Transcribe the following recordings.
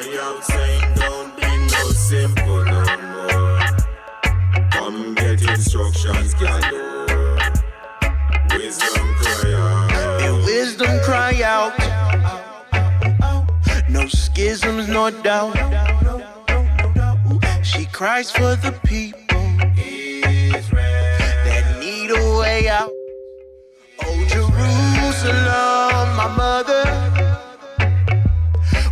cry out, saying don't be no simple no more. Come get instructions galore. Wisdom cry out. And wisdom cry out. No schisms, no doubt. She cries for the people that need a way out. Oh, Jerusalem, my mother.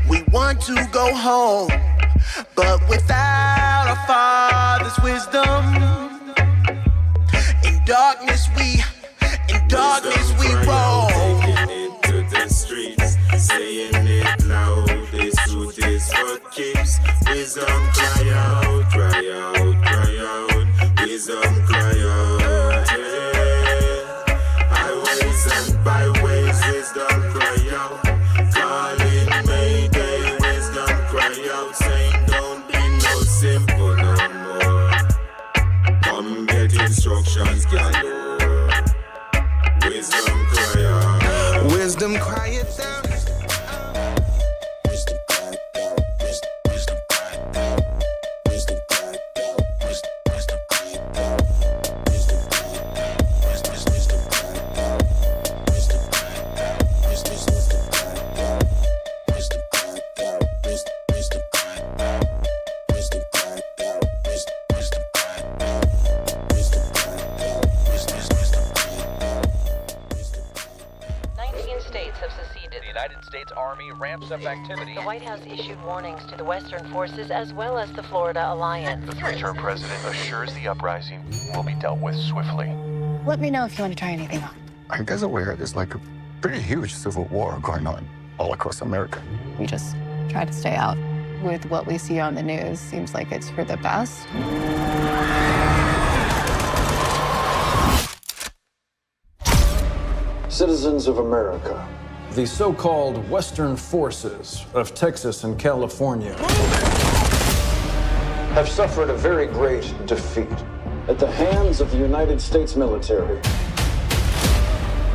We want to go home, but without our Father's wisdom, in darkness we roam. Taking it to the streets, saying it loud. This truth is what keeps. Wisdom cry out, cry out, cry out. Wisdom cry out. Yeah. Highways and byways, wisdom cry out. Calling Mayday, wisdom cry out. Saying don't be no simple no more. Come get instructions galore. Wisdom cry out. Wisdom cry it down. Army ramps up activity. The White House issued warnings to the Western forces as well as the Florida Alliance. The three-term president assures the uprising will be dealt with swiftly. Let me know if you want to try anything on. Are you guys aware there's like a pretty huge civil war going on all across America? We just try to stay out. With what we see on the news, seems like it's for the best. Citizens of America. The so-called Western forces of Texas and California have suffered a very great defeat at the hands of the United States military.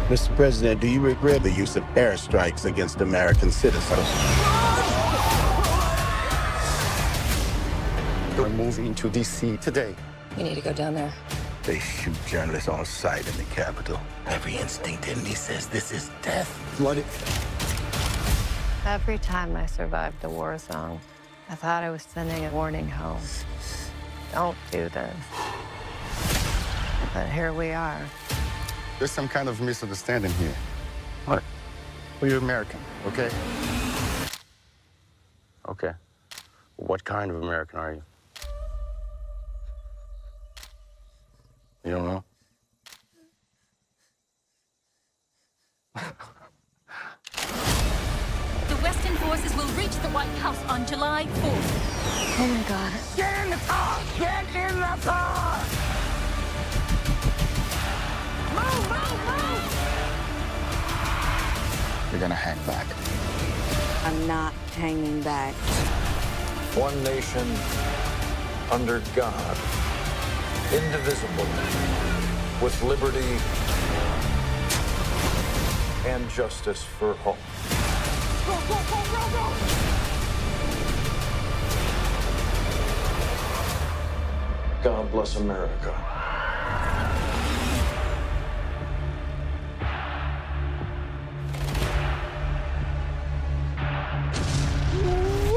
Mr. President, do you regret the use of airstrikes against American citizens? We're moving to D.C. today. We need to go down there. They shoot journalists on sight in the Capitol. Every instinct in me says this is death. Flooded. Every time I survived a war zone, I thought I was sending a warning home. Don't do this. But here we are. There's some kind of misunderstanding here. What? Well, you're American, okay? Okay. What kind of American are you? You don't know? The Western forces will reach the White House on July 4th. Oh my God. Get in the car! Get in the car! Move, move, move! You're gonna hang back. I'm not hanging back. one nation under God, indivisible, with liberty and justice for all. Go, go, go, go, go! God bless America.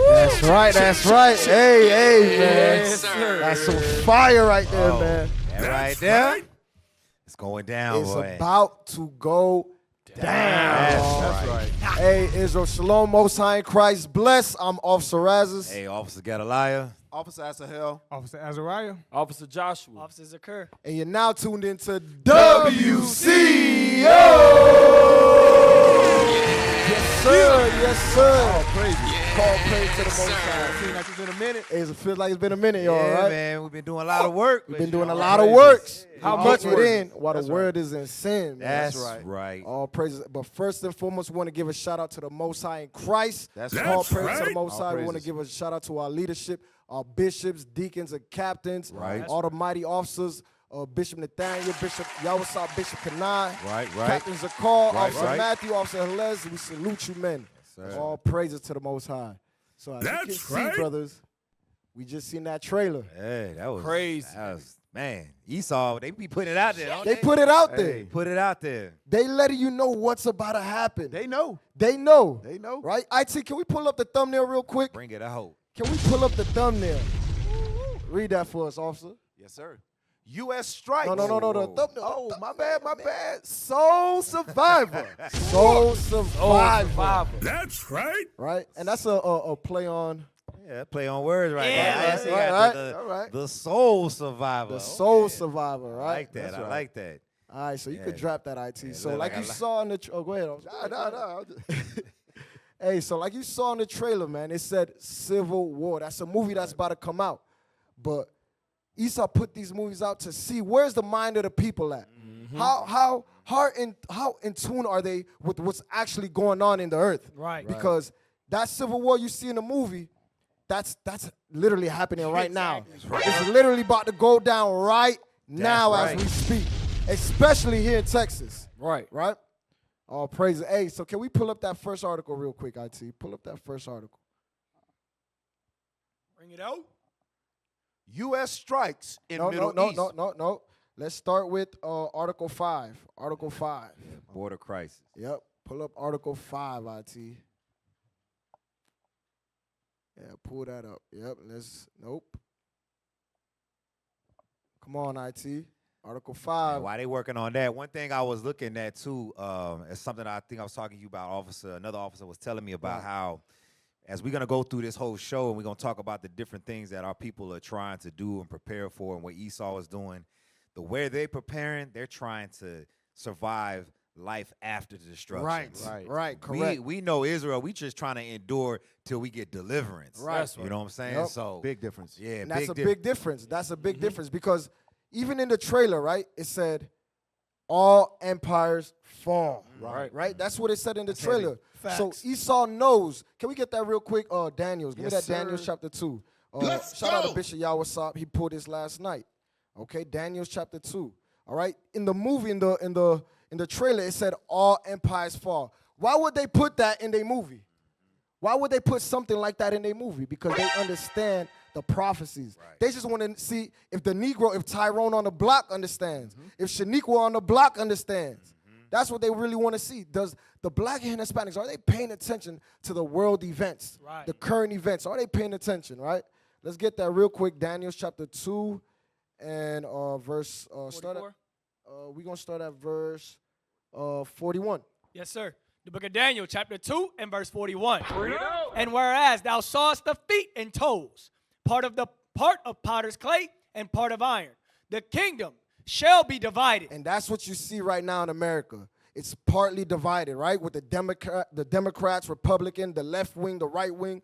That's right, that's right. Hey, hey, man. Yes, sir. That's some fire right there, man. That right there. It's going down, It's boy. about to go down. That's right. Hey, Israel, shalom, most high in Christ. Bless. I'm Officer Razes. Hey, Officer Gedaliah. Officer Asahel. Officer Azariah. Officer Joshua. Officer Zakir. And you're now tuned into WCO. Yes, sir. Yes, sir. Oh, praise you. Call praise to the Most High. Seems like it's been a minute. It feels like it's been a minute, y'all, Yeah, right? man. We've been doing a lot of work. We've been doing a lot of works. How We much get it work? in while the word is in sin, man. That's right. All praises. But first and foremost, we want to give a shout out to the Most High in Christ. That's all right. praise to the Most All High. We want to praises. give a shout out to our leadership, our bishops, deacons, and captains, Right. all the mighty officers, Bishop Nathaniel, Bishop Yawasab, Bishop Kanai, Right. Captain Zakar, Right, Officer right. Matthew, Officer Helez. We salute you, men. sir. All praises to the Most High. So as you can see, brothers, we just seen that trailer. Hey, that was crazy. Man, Esau, they be putting it out there, don't They put it out there. Put it out there. They letting you know what's about to happen. They know. They know. They know. Right? IT, can we pull up the thumbnail real quick? Bring it out. Can we pull up the thumbnail? Read that for us, officer. Yes, sir. U.S. strikes. No. The thumbnail. Oh, my bad. Soul Survivor. Soul Survivor. That's right. Right? And that's a play on. Yeah, play on words right Yeah, there. right. The Soul Survivor. The Soul Survivor, right? I like that. I like that. All right, so you could drop that, IT. Yeah, So look, like you saw in the go ahead. No. Hey, so like you saw in the trailer, man, it said Civil War. That's a movie that's about to come out. But Esau put these movies out to see where's the mind of the people at. How in tune are they with what's actually going on in the earth? Right. Because that Civil War you see in the movie, that's literally happening right now. It's literally about to go down right now as we speak, especially here in Texas. Right. All praise. Hey, so can we pull up that first article real quick, IT? Pull up that first article. Bring it out. U.S. strikes in Middle East. No. Let's start with Article 5. Article 5. Border crisis. Yep. Pull up Article 5, IT. Yeah, pull that up. Yep. Nope. Come on, IT. Article 5. And while they working on that, one thing I was looking at too, is something I think I was talking to you about. Another officer was telling me about how, as we're gonna go through this whole show and we're gonna talk about the different things that our people are trying to do and prepare for, and what Esau is doing, the way they're preparing, they're trying to survive life after the destruction. Right. Correct. We know Israel. We just trying to endure till we get deliverance. Right. You know what I'm saying? Yep. So big difference. Yeah, and that's a big difference. That's a big difference because even in the trailer, right, it said all empires fall. Right. That's what it said in the trailer. So Esau knows. Can we get that real quick? Daniels. Give me that Daniels chapter 2. Shout out to Bishop Yawasop. He pulled this last night. Okay, Daniels chapter 2. All right. In the movie, in the trailer, it said all empires fall. Why would they put that in their movie? Why would they put something like that in their movie? Because they understand the prophecies. They just want to see if if Tyrone on the block understands, if Shaniqua on the block understands. That's what they really want to see. Does the black and Hispanics, are they paying attention to the world events, the current events? Are they paying attention, right? Let's get that real quick. Daniel chapter 2 and verse, we're going to start at verse 41. Yes, sir. The book of Daniel, chapter 2 and verse 41. And whereas thou sawest the feet and toes, part of potter's clay and part of iron, the kingdom shall be divided. And that's what you see right now in America. It's partly divided, right? With the Democrats, Republican, the left wing, the right wing.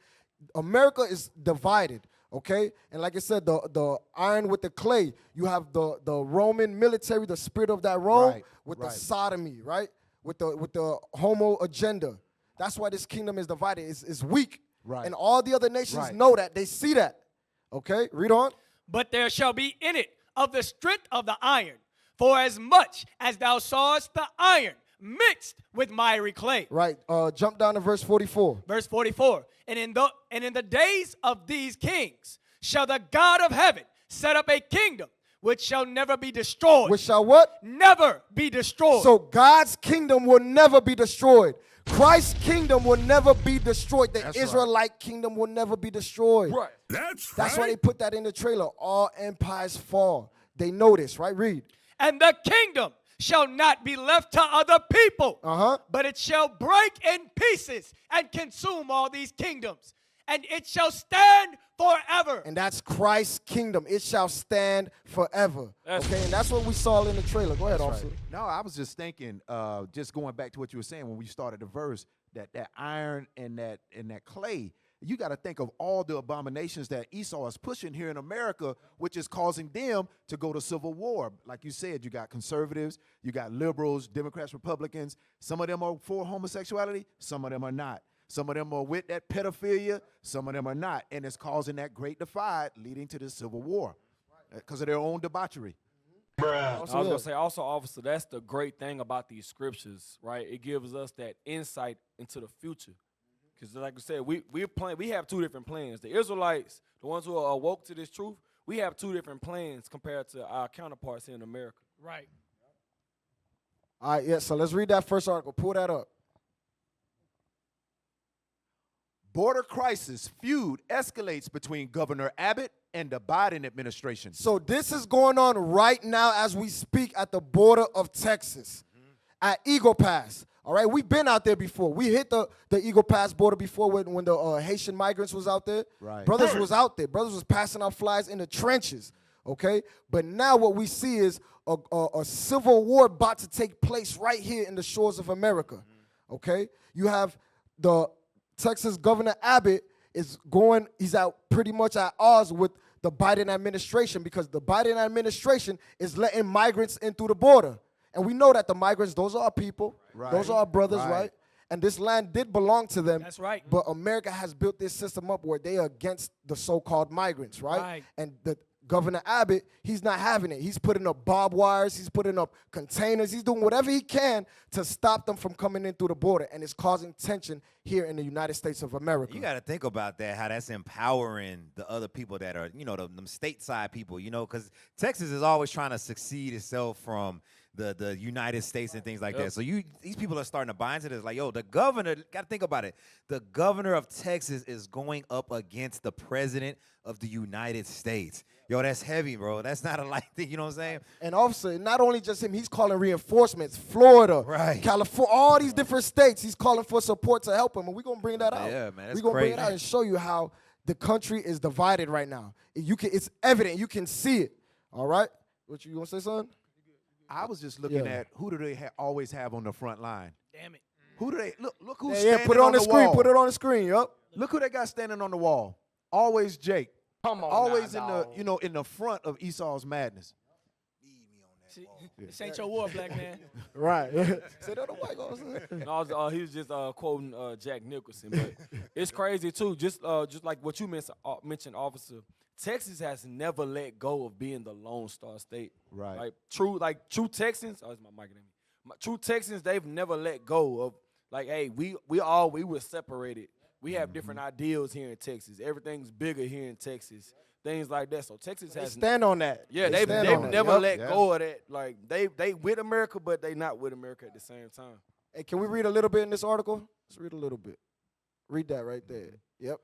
America is divided, okay? And like I said, the iron with the clay, you have the Roman military, the spirit of that Rome, with the sodomy, right? With the homo agenda. That's why this kingdom is divided. It's weak. And all the other nations know that. They see that. Okay, read on. But there shall be in it of the strength of the iron, for as much as thou sawest the iron mixed with miry clay. Right. Jump down to verse 44. Verse 44. And in the days of these kings shall the God of heaven set up a kingdom which shall never be destroyed. Which shall what? Never be destroyed. So God's kingdom will never be destroyed. Christ's kingdom will never be destroyed. The Israelite kingdom will never be destroyed. Right. That's why they put that in the trailer. All empires fall. They know this, right? Read. And the kingdom shall not be left to other people, but it shall break in pieces and consume all these kingdoms. And it shall stand forever. And that's Christ's kingdom. It shall stand forever. Okay, and that's what we saw in the trailer. Go ahead, officer. No, I was just thinking, just going back to what you were saying when we started the verse, that iron and that clay, you got to think of all the abominations that Esau is pushing here in America, which is causing them to go to civil war. Like you said, you got conservatives, you got liberals, Democrats, Republicans. Some of them are for homosexuality, some of them are not. Some of them are with that pedophilia, some of them are not. And it's causing that great divide leading to this civil war because of their own debauchery. I was going to say also, officer, that's the great thing about these scriptures, right? It gives us that insight into the future. Because like I said, we have two different plans. The Israelites, the ones who are awoke to this truth, we have two different plans compared to our counterparts here in America. Right. All right, yeah, so let's read that first article. Pull that up. Border crisis feud escalates between Governor Abbott and the Biden administration. So this is going on right now as we speak at the border of Texas, at Eagle Pass. All right, we've been out there before. We hit the Eagle Pass border before when the Haitian migrants was out there. Right. Brothers was out there. Brothers was passing out flags in the trenches, okay? But now what we see is a civil war about to take place right here in the shores of America, okay? You have the Texas Governor Abbott he's out pretty much at odds with the Biden administration because the Biden administration is letting migrants in through the border. And we know that the migrants, those are our people. Right. Those are our brothers, right? And this land did belong to them. That's right. But America has built this system up where they are against the so-called migrants, right? And the Governor Abbott, he's not having it. He's putting up barbed wires. He's putting up containers. He's doing whatever he can to stop them from coming in through the border. And it's causing tension here in the United States of America. You got to think about that, how that's empowering the other people that are, them stateside people, because Texas is always trying to succeed itself from the United States and things like that. So these people are starting to buy into this. Like, yo, the governor, got to think about it. The governor of Texas is going up against the president of the United States. Yo, that's heavy, bro. That's not a light thing, you know what I'm saying? And officer, not only just him, he's calling reinforcements. Florida, California, all these different states, he's calling for support to help him. And we're going to bring that out. Yeah, man, that's We're going to crazy. bring it out and show you how the country is divided right now. It's evident. You can see it. All right? What you want to say, son? I was just looking at who do they always have on the front line. Damn it. Who do they look who's standing put it on the screen. wall. Put it on the screen. Yup. Look who they got standing on the wall. Always Jake. Come on, always now, in the front of Esau's madness. This ain't your war, black man. Right. Say that the white guy. No, he was just quoting Jack Nicholson, but it's crazy too. Just like what you mentioned, officer. Texas has never let go of being the Lone Star State. Right. True Texans. Oh, it's my mic. True Texans, they've never let go of hey, we were separated. We have different ideals here in Texas. Everything's bigger here in Texas. Things like that. So Texas has stand on that. Yeah, they've never let go of that. Like they with America, but they not with America at the same time. Hey, can we read a little bit in this article? Let's read a little bit. Read that right there. Yep.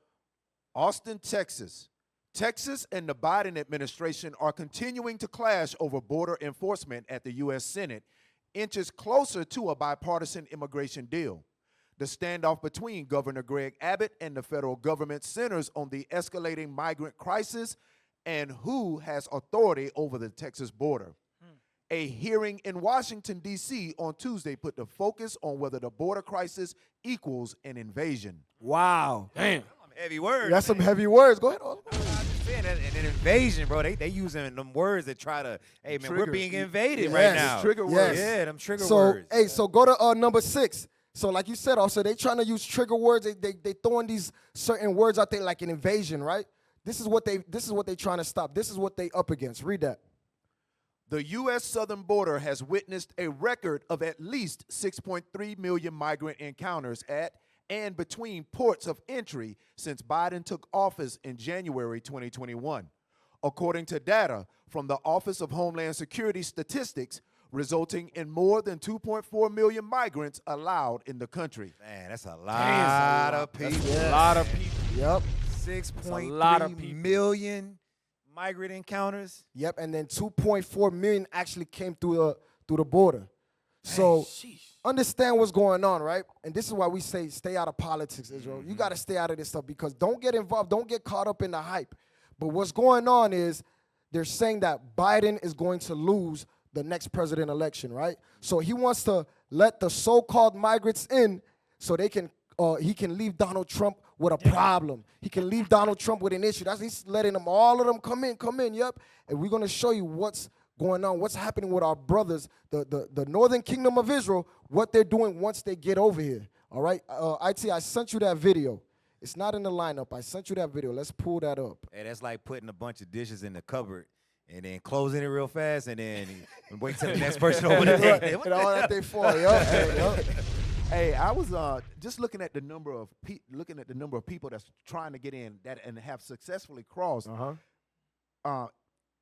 Austin, Texas. Texas and the Biden administration are continuing to clash over border enforcement at the U.S. Senate, inches closer to a bipartisan immigration deal. The standoff between Governor Greg Abbott and the federal government centers on the escalating migrant crisis and who has authority over the Texas border. A hearing in Washington, D.C. on Tuesday put the focus on whether the border crisis equals an invasion. Wow. Damn. Heavy words. That's some heavy words. Go ahead. And an invasion, bro. They using them words that try to, hey, man, we're being invaded right now. Trigger words. Yeah, them trigger So, words. hey, so go to number 6. So like you said, also, they trying to use trigger words. They throwing these certain words out there like an invasion, right? This is what they trying to stop. This is what they up against. Read that. The U.S. southern border has witnessed a record of at least 6.3 million migrant encounters at and between ports of entry since Biden took office in January 2021. According to data from the Office of Homeland Security Statistics, resulting in more than 2.4 million migrants allowed in the country. Man, that's a lot of people. A lot of people. Yep. 6.3 million migrant encounters. Yep, and then 2.4 million actually came through the border. So understand what's going on, right? And this is why we say stay out of politics, Israel. You got to stay out of this stuff because don't get involved. Don't get caught up in the hype. But what's going on is they're saying that Biden is going to lose the next president election, right? So he wants to let the so-called migrants in so he can leave Donald Trump with a problem. He can leave Donald Trump with an issue. He's letting all of them come in, yep. And we're going to show you what's going on, what's happening with our brothers, the northern kingdom of Israel, what they're doing once they get over here, all right? IT, I sent you that video. It's not in the lineup. I sent you that video. Let's pull that up. Hey, that's like putting a bunch of dishes in the cupboard and then closing it real fast and then wait till the next person over there. And all that they fall, yo. Hey, I was just looking at the number of people that's trying to get in that and have successfully crossed.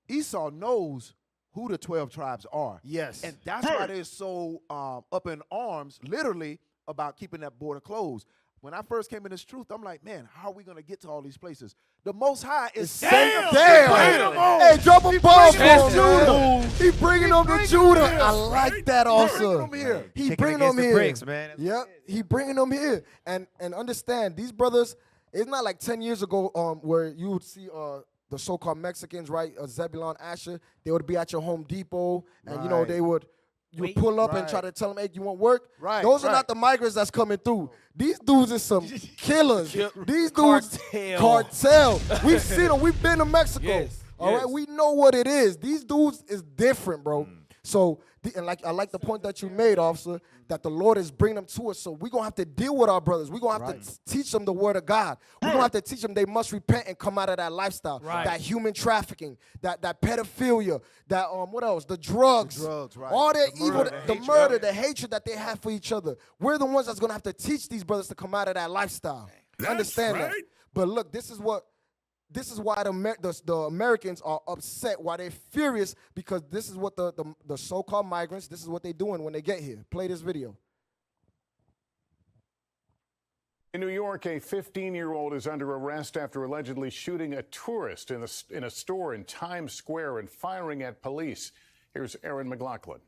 Esau knows who the 12 tribes are. Yes. And that's why they're so up in arms, literally, about keeping that border closed. When I first came in this truth, I'm like, man, how are we going to get to all these places? The Most High is sending them. Hey, drop a bomb for Judah. He bringing them to Judah. I like that also. He bringing them here. Bricks, man. Yep, he bringing them here. And understand, these brothers, it's not like 10 years ago where you would see the so-called Mexicans, right, Zebulon, Asher, they would be at your Home Depot, and, you know, they would... You pull up and try to tell them, hey, you want work? Those are not the migrants that's coming through. These dudes is some killers. These dudes, cartel. We've seen them. We've been to Mexico. All right, we know what it is. These dudes is different, bro. So, and I like the point that you made, officer, that the Lord is bringing them to us. So we're going to have to deal with our brothers. We're going to have to teach them the word of God. We're going to have to teach them they must repent and come out of that lifestyle, that human trafficking, that pedophilia, that, what else? The drugs. All that evil, the murder, the hatred that they have for each other. We're the ones that's going to have to teach these brothers to come out of that lifestyle. Understand that. But look, this is why the Americans are upset, why they're furious, because this is what the so-called migrants, this is what they're doing when they get here. Play this video. In New York, a 15-year-old is under arrest after allegedly shooting a tourist in a store in Times Square and firing at police. Here's Erin McLaughlin.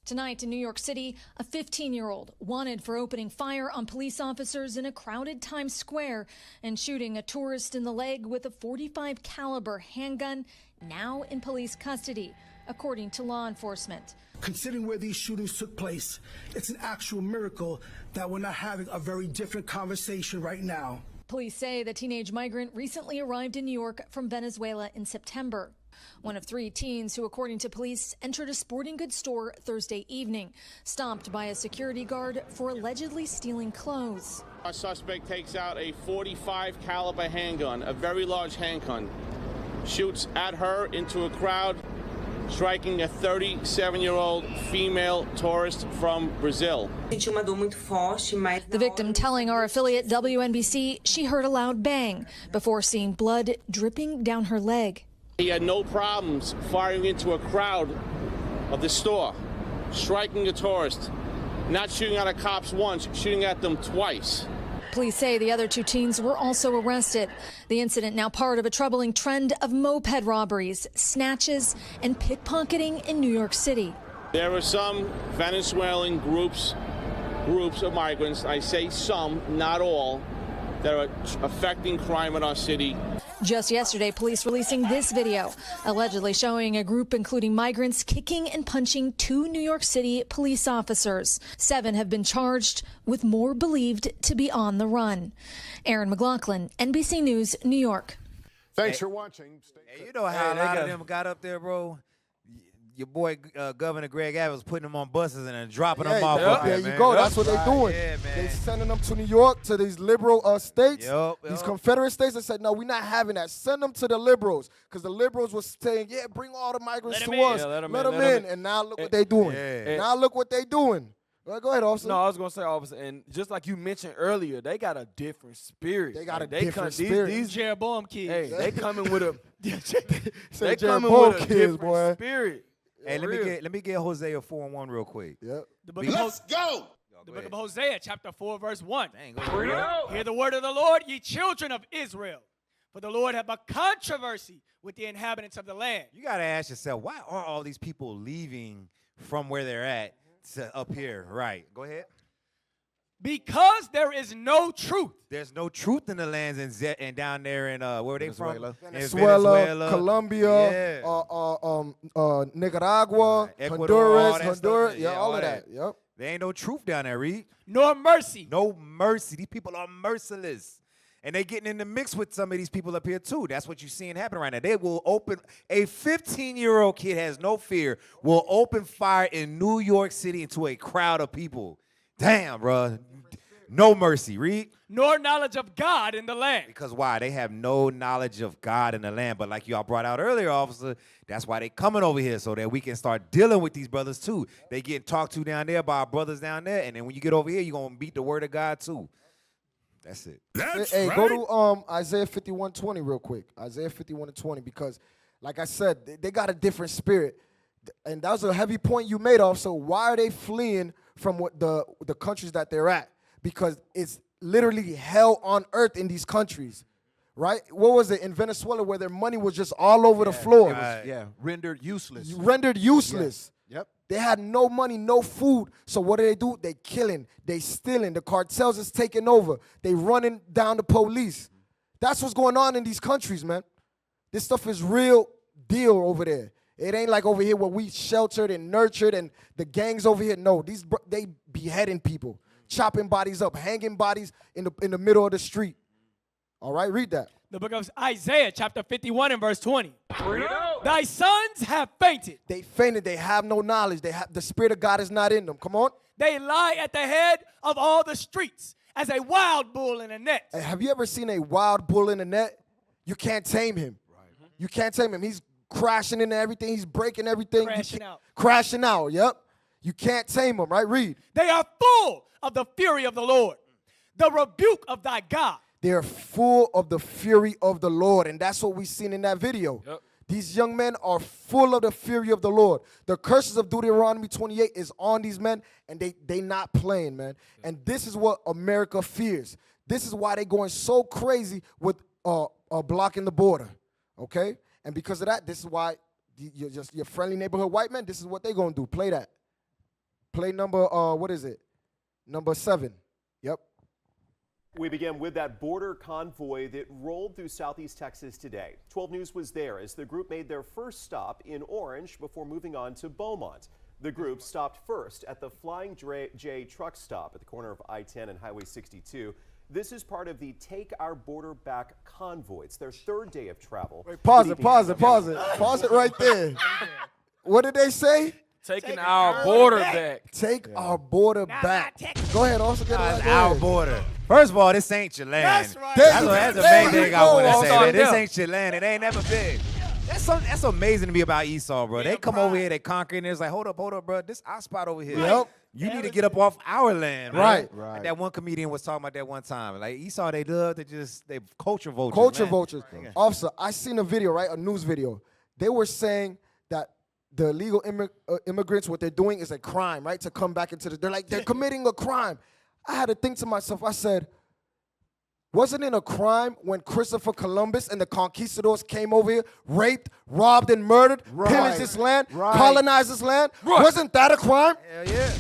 Tonight in New York City, a 15-year-old wanted for opening fire on police officers in a crowded Times Square and shooting a tourist in the leg with a .45 caliber handgun, now in police custody, according to law enforcement. Considering where these shootings took place, it's an actual miracle that we're not having a very different conversation right now. Police say the teenage migrant recently arrived in New York from Venezuela in September. One of 3 teens who, according to police, entered a sporting goods store Thursday evening, stopped by a security guard for allegedly stealing clothes. Our suspect takes out a .45 caliber handgun, a very large handgun, shoots at her into a crowd, striking a 37-year-old female tourist from Brazil. The victim telling our affiliate WNBC she heard a loud bang before seeing blood dripping down her leg. He had no problems firing into a crowd of the store, striking a tourist, not shooting at a cops once, shooting at them twice. Police say the other 2 teens were also arrested. The incident now part of a troubling trend of moped robberies, snatches, and pickpocketing in New York City. There are some Venezuelan groups of migrants, I say some, not all, that are affecting crime in our city. Just yesterday, police releasing this video, allegedly showing a group including migrants kicking and punching 2 New York City police officers. 7 have been charged, with more believed to be on the run. Erin McLaughlin, NBC News, New York. Thanks for watching. Hey, you know how a lot of them got up there, bro? Your boy Governor Greg Abbott was putting them on buses and then dropping them off. There you go. That's what they're doing. They're sending them to New York, to these liberal states, these Confederate states. They said, no, we're not having that. Send them to the liberals, because the liberals was saying, yeah, bring all the migrants to us. Let them in. And now look what they're doing. Now look what they're doing. Go ahead, officer. No, I was going to say, officer, and just like you mentioned earlier, they got a different spirit. They got a different spirit. These Jeroboam kids. Hey, they coming with a they coming with a different spirit. Hey, let me get Hosea 4:1 real quick. Yep. Let's go. The book of Hosea, chapter 4, verse 1. Hear the word of the Lord, ye children of Israel. For the Lord have a controversy with the inhabitants of the land. You got to ask yourself, why are all these people leaving from where they're at to up here? Right. Go ahead. Because there is no truth. There's no truth in the lands and down there in where are they from? Venezuela, Colombia, Nicaragua, Ecuador, Honduras, all of that. Yep. There ain't no truth down there, Reed. Nor mercy. No mercy. These people are merciless. And they getting in the mix with some of these people up here, too. That's what you're seeing happen right now. They will open, a 15-year-old kid has no fear, will open fire in New York City into a crowd of people. Damn, bro. No mercy. Read. Nor knowledge of God in the land. Because why? They have no knowledge of God in the land. But like y'all brought out earlier, officer, that's why they coming over here so that we can start dealing with these brothers too. They getting talked to down there by our brothers down there. And then when you get over here, you're going to beat the word of God too. That's it. Hey, go to Isaiah 51:20 real quick. Isaiah 51:20, because like I said, they got a different spirit. And that was a heavy point you made off. So why are they fleeing from what the countries that they're at? Because it's literally hell on earth in these countries, right? What was it in Venezuela where their money was just all over the floor? Rendered useless. Rendered useless. Yeah. Yep. They had no money, no food. So what do? They killing, they stealing. The cartels is taking over. They running down the police. That's what's going on in these countries, man. This stuff is real deal over there. It ain't like over here where we sheltered and nurtured and the gangs over here. No, they beheading people, chopping bodies up, hanging bodies in the middle of the street. All right, read that. The book of Isaiah, chapter 51 and verse 20. Thy sons have fainted. They fainted. They have no knowledge. The Spirit of God is not in them. Come on. They lie at the head of all the streets as a wild bull in a net. Hey, have you ever seen a wild bull in a net? You can't tame him. Right. You can't tame him. He's crashing into everything. He's breaking everything. Crashing out, yep. You can't tame him, right? Read. They are full of the fury of the Lord, the rebuke of thy God. They're full of the fury of the Lord, and that's what we seen in that video. Yep. These young men are full of the fury of the Lord. The curses of Deuteronomy 28 is on these men, and they not playing, man. Yep. And this is what America fears. This is why they're going so crazy with blocking the border, okay? And because of that, this is why your friendly neighborhood white men, this is what they're going to do. Play that. Play number, what is it? Number 7. Yep. We begin with that border convoy that rolled through southeast Texas today. 12 News was there as the group made their first stop in Orange before moving on to Beaumont. The group stopped first at the Flying J truck stop at the corner of I-10 and Highway 62. This is part of the Take Our Border Back convoy. It's their third day of travel. Wait, pause it. Pause it right there. What did they say? Taking our border back. Take our border back. Go ahead, also get it. Our border. First of all, this ain't your land. That's right. That's the main thing I want to say. This ain't your land. It ain't never been. That's amazing to me about Esau, bro. They come over here, they conquer, and it's like, hold up, bro. This our spot over here. Yep. You need to get up off our land, right? Like that one comedian was talking about that one time. Like Esau, they love to they culture vultures. Culture vultures. Officer, I seen a video, right? A news video. They were saying that the illegal immigrants, what they're doing is a crime, right? To come back into they're committing a crime. I had to think to myself, I said, wasn't it a crime when Christopher Columbus and the conquistadors came over here, raped, robbed, and murdered, pillaged this land, colonized this land? Wasn't that a crime? Hell yeah.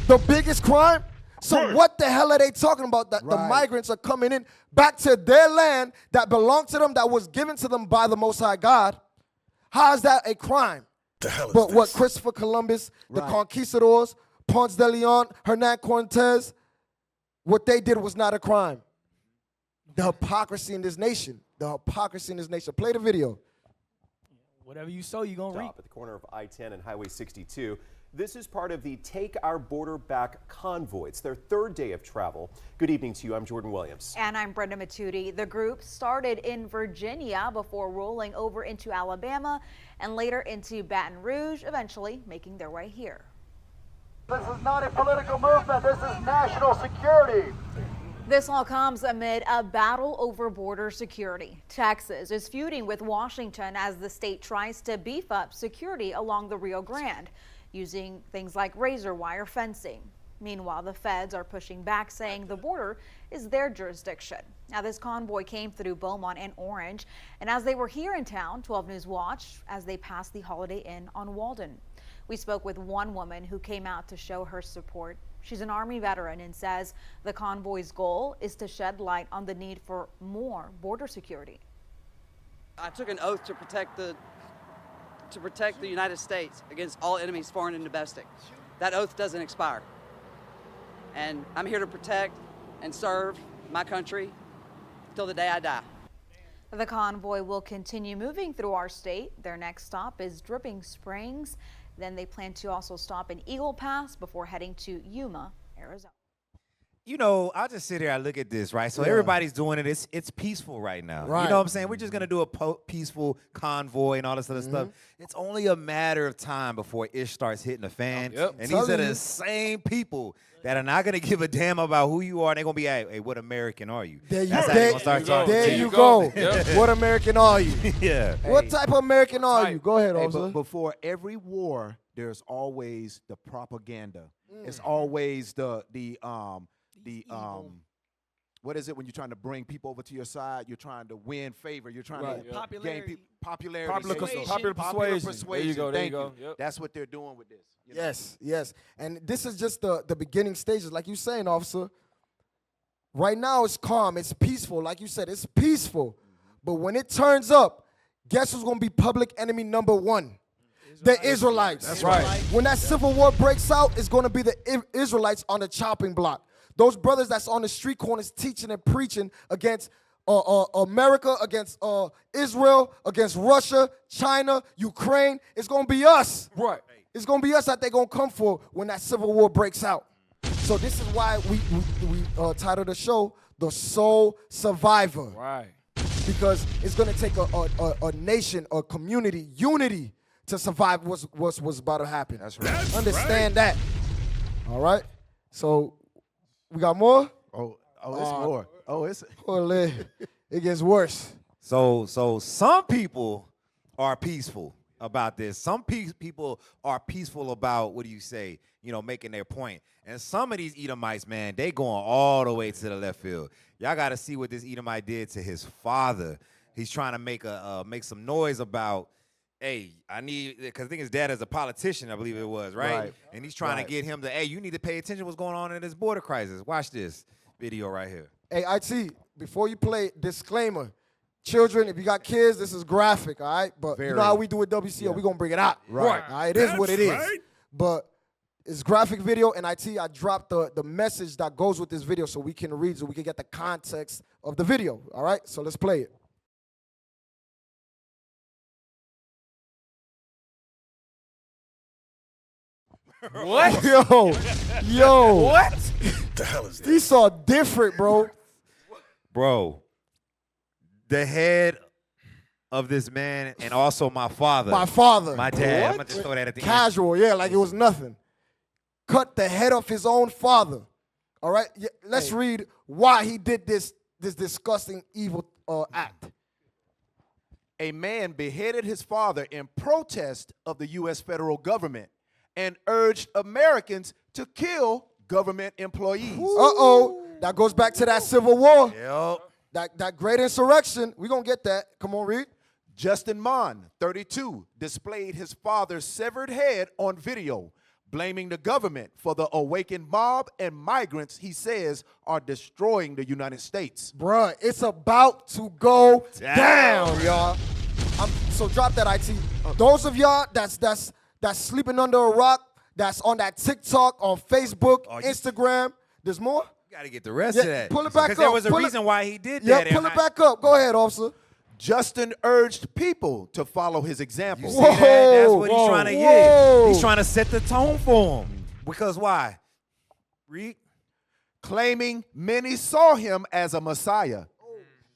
The biggest crime? So what the hell are they talking about? That the migrants are coming in back to their land that belonged to them, that was given to them by the Most High God. How is that a crime? The hell is but this? What Christopher Columbus, the conquistadors, Ponce de Leon, Hernan Cortez, what they did was not a crime. The hypocrisy in this nation. Play the video. Whatever you sow, you're going to reap. At the corner of I-10 and Highway 62. This is part of the Take Our Border Back convoy. It's their third day of travel. Good evening to you. I'm Jordan Williams. And I'm Brenda Matudi. The group started in Virginia before rolling over into Alabama and later into Baton Rouge, eventually making their way here. This is not a political movement. This is national security. This all comes amid a battle over border security. Texas is feuding with Washington as the state tries to beef up security along the Rio Grande, using things like razor wire fencing. Meanwhile, the feds are pushing back, saying the border is their jurisdiction. Now, this convoy came through Beaumont and Orange, and as they were here in town, 12 News watched as they passed the Holiday Inn on Walden. We spoke with one woman who came out to show her support. She's an Army veteran and says the convoy's goal is to shed light on the need for more border security. I took an oath to protect the United States against all enemies, foreign and domestic. That oath doesn't expire. And I'm here to protect and serve my country till the day I die. The convoy will continue moving through our state. Their next stop is Dripping Springs. Then they plan to also stop in Eagle Pass before heading to Yuma, Arizona. you know, I'll just sit here and look at this, right? So Yeah. everybody's doing it. It's peaceful right now. Right. You know what I'm saying? We're just going to do a peaceful convoy and all this other stuff. It's only a matter of time before ish starts hitting the fan. Yep. And these are the same people that are not going to give a damn about who you are. They're going to be, hey, what American are you? There you, That's how they gonna start talking there to you go. Yep. What American are you? Yeah. What type of American are you? Go ahead, Hey, officer. but before every war, there's always the propaganda. It's always the what is it when you're trying to bring people over to your side? You're trying to win favor. You're trying to gain popularity. Popular persuasion. There you go. There Thank you go. Yep. That's what they're doing with this. you know? Yes, yes. And this is just the beginning stages. Like you saying, officer, right now it's calm, it's peaceful. Like you said, it's peaceful. But when it turns up, guess who's going to be public enemy number one? The Israelites. That's right. When that civil war breaks out, it's going to be the Israelites on the chopping block. Those brothers that's on the street corners teaching and preaching against America, against Israel, against Russia, China, Ukraine. It's going to be us. Right. It's going to be us that they're going to come for when that civil war breaks out. So this is why we titled the show, The Sole Survivor. Right. Because it's going to take a nation, a community, unity to survive what's about to happen. That's right. Understand that. All right? So we got more? Oh, it's more. Oh, it's it gets worse. So some people are peaceful about this. Some people are peaceful about, what do you say, making their point. And some of these Edomites, man, they going all the way to the left field. Y'all got to see what this Edomite did to his father. He's trying to make some noise about, hey, because I think his dad is a politician, I believe it was, right? And he's trying to get him to, hey, you need to pay attention to what's going on in this border crisis. Watch this video right here. Hey, IT, before you play, disclaimer. Children, if you got kids, this is graphic, all right? But you know how we do with WCO, we're going to bring it out. Right. All right, it is what it is. But it's graphic video, and IT, I dropped the message that goes with this video so we can read, so we can get the context of the video, all right? So let's play it. What? Yo. What? The hell is that? These are different, bro. Bro, the head of this man and also my father. My father. My dad. I'm going to just throw that at the end. Casual, yeah, like it was nothing. Cut the head off his own father. All right? Yeah, let's read why he did this disgusting, evil act. A man beheaded his father in protest of the U.S. federal government and urged Americans to kill government employees. Uh-oh. That goes back to that Civil War. Yep. That great insurrection. We're going to get that. Come on, read. Justin Mon, 32, displayed his father's severed head on video, blaming the government for the awakened mob and migrants he says are destroying the United States. Bruh, it's about to go down, y'all. So drop that, IT. Those of y'all that's sleeping under a rock, that's on that TikTok, on Facebook, Instagram, there's more? You got to get the rest of that. Pull it back up. Because there was a reason why he did that. Yeah, pull it back up. Go ahead, officer. Justin urged people to follow his example. You see that? That's what he's trying to get. He's trying to set the tone for him. Because why? Read. Claiming many saw him as a Messiah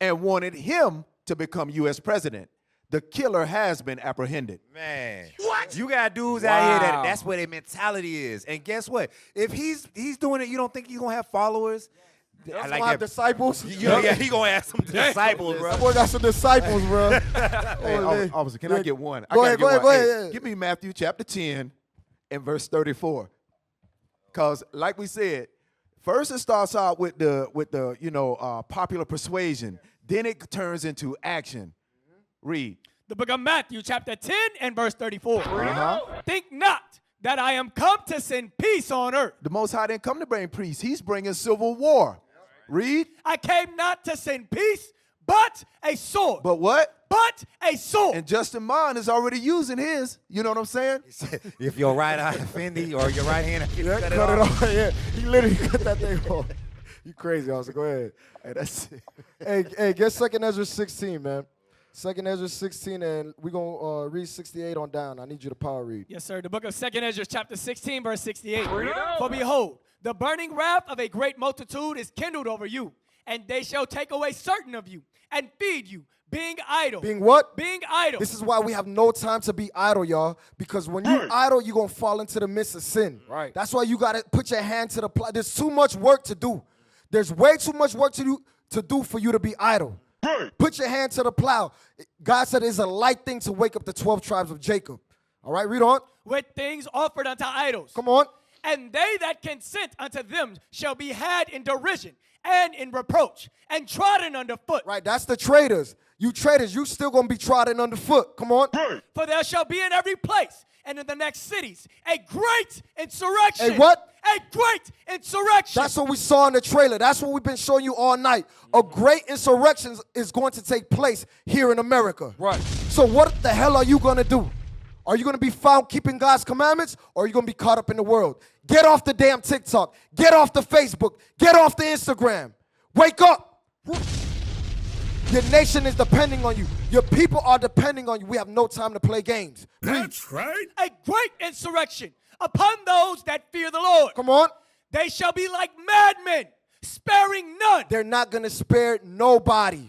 and wanted him to become U.S. president. The killer has been apprehended. Man. What? You got dudes out here that's where their mentality is. And guess what? If he's doing it, you don't think he's going to have followers? That's like have disciples. Yeah, he going to have some disciples, bro. That boy got some disciples, bro. Hey, officer, can I get one? Go ahead. Hey, give me Matthew chapter 10 and verse 34. Because like we said, first it starts out with the popular persuasion. Then it turns into action. Read. The book of Matthew, chapter 10 and verse 34. Think not that I am come to send peace on earth. The Most High didn't come to bring peace. He's bringing civil war. Read. I came not to send peace, but a sword. But what? But a sword. And Justin Mon is already using his. You know what I'm saying? If your right eye offend thee or your right hand cut it off. Yeah, he literally cut that thing off. You crazy, officer. Go ahead. Hey, that's it. Hey, get 2 Ezra 16, man. 2 Ezra 16, and we're going to read 68 on down. I need you to power read. Yes, sir. The book of 2 Ezra, chapter 16, verse 68. For behold, The burning wrath of a great multitude is kindled over you, and they shall take away certain of you and feed you, being idle. Being what? Being idle. This is why we have no time to be idle, y'all. Because when you're idle, you're going to fall into the midst of sin. Right. That's why you got to put your hand to the plow. There's too much work to do. There's way too much work to do for you to be idle. Put your hand to the plow. God said it's a light thing to wake up the 12 tribes of Jacob. All right, read on. With things offered unto idols. Come on. And they that consent unto them shall be had in derision and in reproach and trodden underfoot. Right, that's the traitors. You traitors, you still going to be trodden underfoot. Come on. For there shall be in every place and in the next cities a great insurrection. A what? A great insurrection. That's what we saw in the trailer. That's what we've been showing you all night. A great insurrection is going to take place here in America. Right. So what the hell are you going to do? Are you going to be found keeping God's commandments, or are you going to be caught up in the world? Get off the damn TikTok. Get off the Facebook. Get off the Instagram. Wake up. Your nation is depending on you. Your people are depending on you. We have no time to play games. That's right. A great insurrection upon those that fear the Lord. Come on. They shall be like madmen, sparing none. They're not going to spare nobody.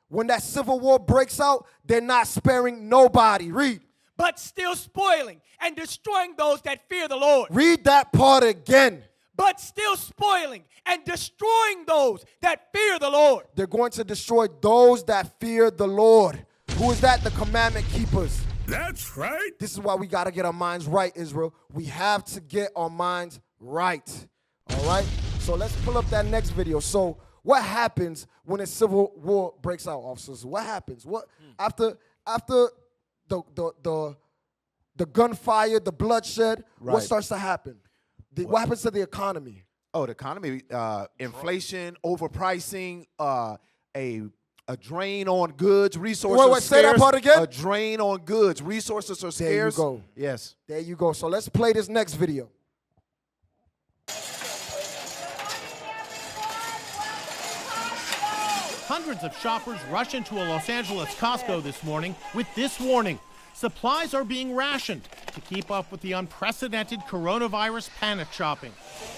When that civil war breaks out, they're not sparing nobody. Read. But still spoiling and destroying those that fear the Lord. Read that part again. But still spoiling and destroying those that fear the Lord. They're going to destroy those that fear the Lord. Who is that? The commandment keepers. That's right. This is why we got to get our minds right, Israel. We have to get our minds right. All right? So let's pull up that next video. So what happens when a civil war breaks out, officers? What happens? What after the gunfire, the bloodshed, what starts to happen? What happens to the economy? Oh, the economy, inflation, overpricing, a drain on goods, resources Wait, say that part again? A drain on goods, resources are scarce. There you go. Yes. There you go. So let's play this next video. Hundreds of shoppers rush into a Los Angeles Costco this morning with this warning. Supplies are being rationed to keep up with the unprecedented coronavirus panic shopping.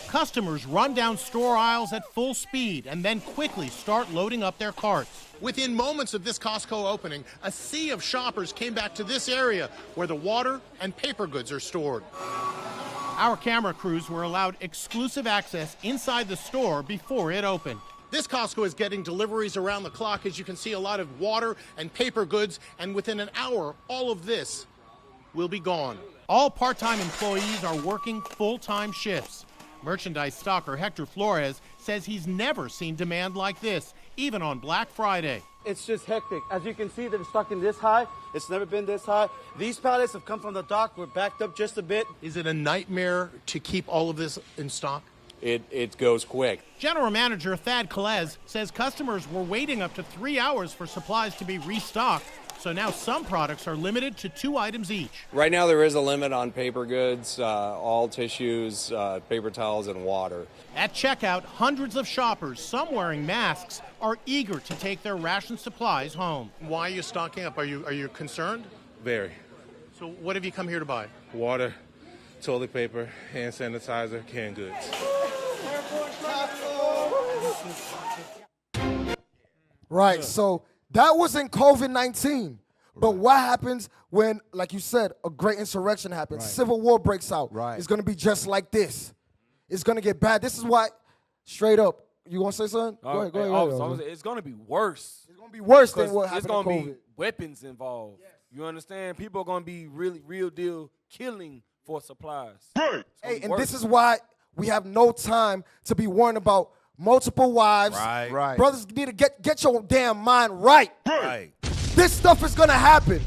Customers run down store aisles at full speed and then quickly start loading up their carts. Within moments of this Costco opening, a sea of shoppers came back to this area where the water and paper goods are stored. Our camera crews were allowed exclusive access inside the store before it opened. This Costco is getting deliveries around the clock. As you can see, a lot of water and paper goods, and within an hour, all of this will be gone. All part-time employees are working full-time shifts. Merchandise stocker Hector Flores says he's never seen demand like this, even on Black Friday. It's just hectic. As you can see, they're stocking this high. It's never been this high. These pallets have come from the dock. We're backed up just a bit. Is it a nightmare to keep all of this in stock? It goes quick. General Manager Thad Calez says customers were waiting up to 3 hours for supplies to be restocked, so now some products are limited to 2 items each. Right now there is a limit on paper goods, all tissues, paper towels, and water. At checkout, hundreds of shoppers, some wearing masks, are eager to take their ration supplies home. Why are you stocking up? Are you concerned? Very. So what have you come here to buy? Water, toilet paper, hand sanitizer, canned goods. Right, so that was in COVID-19. But what happens when, like you said, a great insurrection happens, civil war breaks out? It's going to be just like this. It's going to get bad. This is why, straight up, you want to say something? Go ahead. It's going to be worse. It's going to be worse than what happened in There's going COVID. to be weapons involved. Yes. You understand? People are going to be really real deal killing for supplies. Hey, and this is why we have no time to be worrying about multiple wives. Right. Brothers need to get your damn mind right. This stuff is going to happen.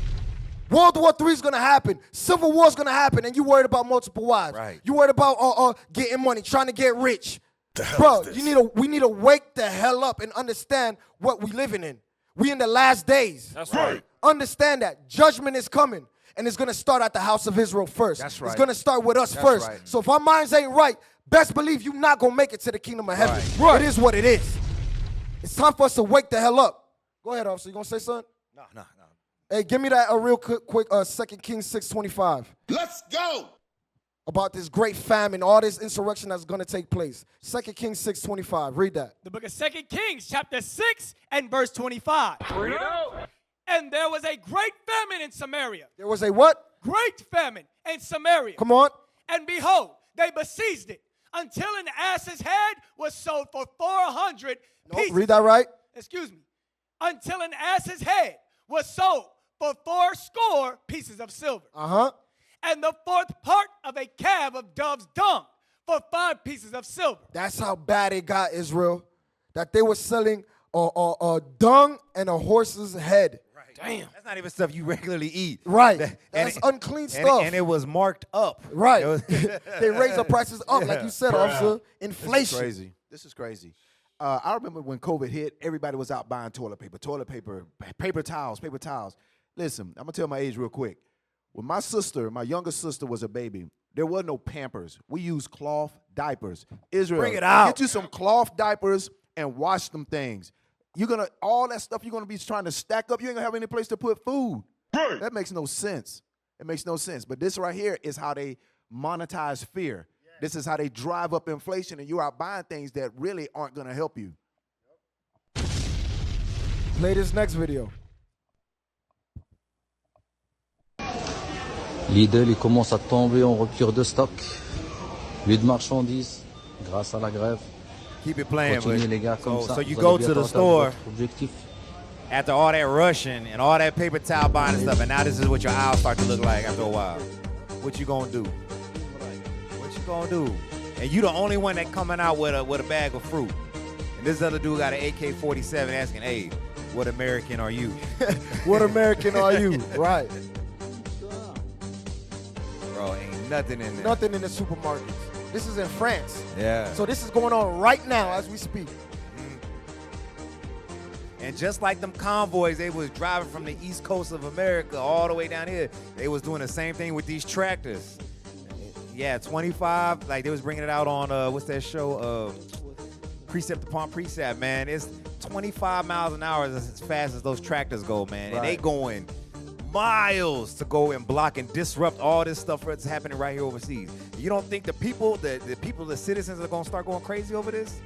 World War III is going to happen. Civil War is going to happen, and you worried about multiple wives. You worried about getting money, trying to get rich. Bro, we need to wake the hell up and understand what we living in. We in the last days. That's right. Understand that. Judgment is coming, and it's going to start at the house of Israel first. That's right. It's going to start with us first. Right. So if our minds ain't right, best believe you're not going to make it to the kingdom of heaven. It is what it is. It's time for us to wake the hell up. Go ahead, officer. You going to say something? No. Hey, give me that real quick 2 Kings 6:25. Let's go. about this great famine, all this insurrection that's going to take place. 2 Kings 6:25. Read that. The book of 2 Kings, chapter 6 and verse 25. And there was a great famine in Samaria. There was a what? Great famine in Samaria. Come on. And behold, they besieged it until an ass's head was sold for 400 pieces. Read that right. Excuse me. Until an ass's head was sold for 80 pieces of silver. And the fourth part of a calf of dove's dung for 5 pieces of silver. That's how bad it got, Israel. That they were selling a dung and a horse's head. Right. Damn. That's not even stuff you regularly eat. Right. That's unclean stuff. And it was marked up. Right. They raised the prices up, like you said, officer. Inflation. This is crazy. This is crazy. I remember when COVID hit, everybody was out buying toilet paper, paper towels. Listen, I'm going to tell my age real quick. When my younger sister was a baby, there was no Pampers. We used cloth diapers. Israel, bring it out. Get you some cloth diapers and wash them things. All that stuff you're gonna be trying to stack up, you ain't gonna have any place to put food. Right. That makes no sense. It makes no sense. But this right here is how they monetize fear. Yeah. This is how they drive up inflation, and you're out buying things that really aren't gonna help you. Play this next video. Lidl, il commence à tomber en rupture de stock. Plus de marchandises grâce à la grève. Keep it playing, Continuez, les gars, comme ça. So you go to the store after all that rushing and all that paper towel buying and stuff, and now this is what your aisle start to look like after a while. What you gonna do? What you gonna do? And you the only one that coming out with a bag of fruit. And this other dude got an AK-47 asking, hey, what American are you? What American are you? Right. Bro, ain't nothing in there. Nothing in the supermarkets. This is in France. Yeah. So this is going on right now as we speak. And just like them convoys, they was driving from the east coast of America all the way down here. They was doing the same thing with these tractors. Yeah, 25, like they was bringing it out on, what's that show? Precept Upon Precept, man. It's 25 miles an hour as fast as those tractors go, man. Right. And they going miles to go and block and disrupt all this stuff that's happening right here overseas. You don't think the people, the citizens are gonna start going crazy over this?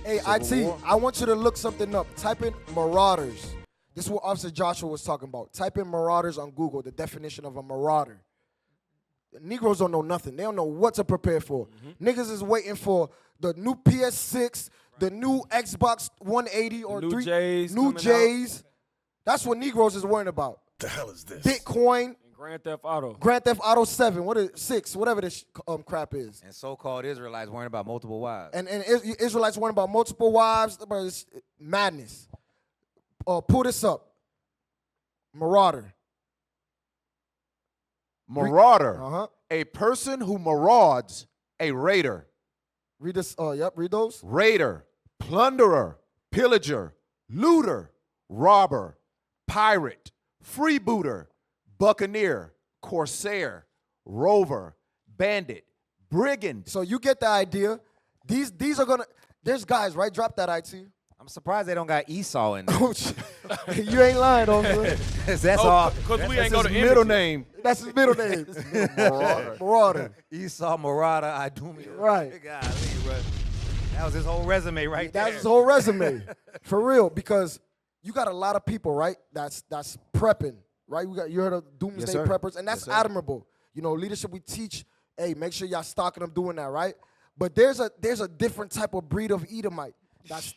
Hey, I want you to look something up. Type in marauders. This is what Officer Joshua was talking about. Type in marauders on Google, the definition of a marauder. The Negroes don't know nothing. They don't know what to prepare for. Niggas is waiting for the new PS6, the new Xbox 180 or new J's. That's what Negroes is worrying about. The hell is this? Bitcoin. And Grand Theft Auto. Grand Theft Auto 7, what is 6, whatever this crap is. And so-called Israelites worrying about multiple wives. And Israelites worrying about multiple wives. It's madness. Pull this up. Marauder. Marauder. A person who marauds a raider. Read this. Read those. Raider, plunderer, pillager, looter, robber, pirate, freebooter, buccaneer, corsair, rover, bandit, brigand. So you get the idea. These are gonna. There's guys, right? Drop that IT. I'm surprised they don't got Esau in there. You ain't lying, officer. That's all. Because we ain't go to middle name. That's his middle name. Marauder. Esau, Marauder, Idumea. Right. That was his whole resume right there. That's his whole resume. For real, because you got a lot of people, right, that's prepping, right? You heard of doomsday preppers, and that's admirable. You know, leadership, we teach, hey, make sure y'all stocking them doing that, right? But there's a different type of breed of Edomite.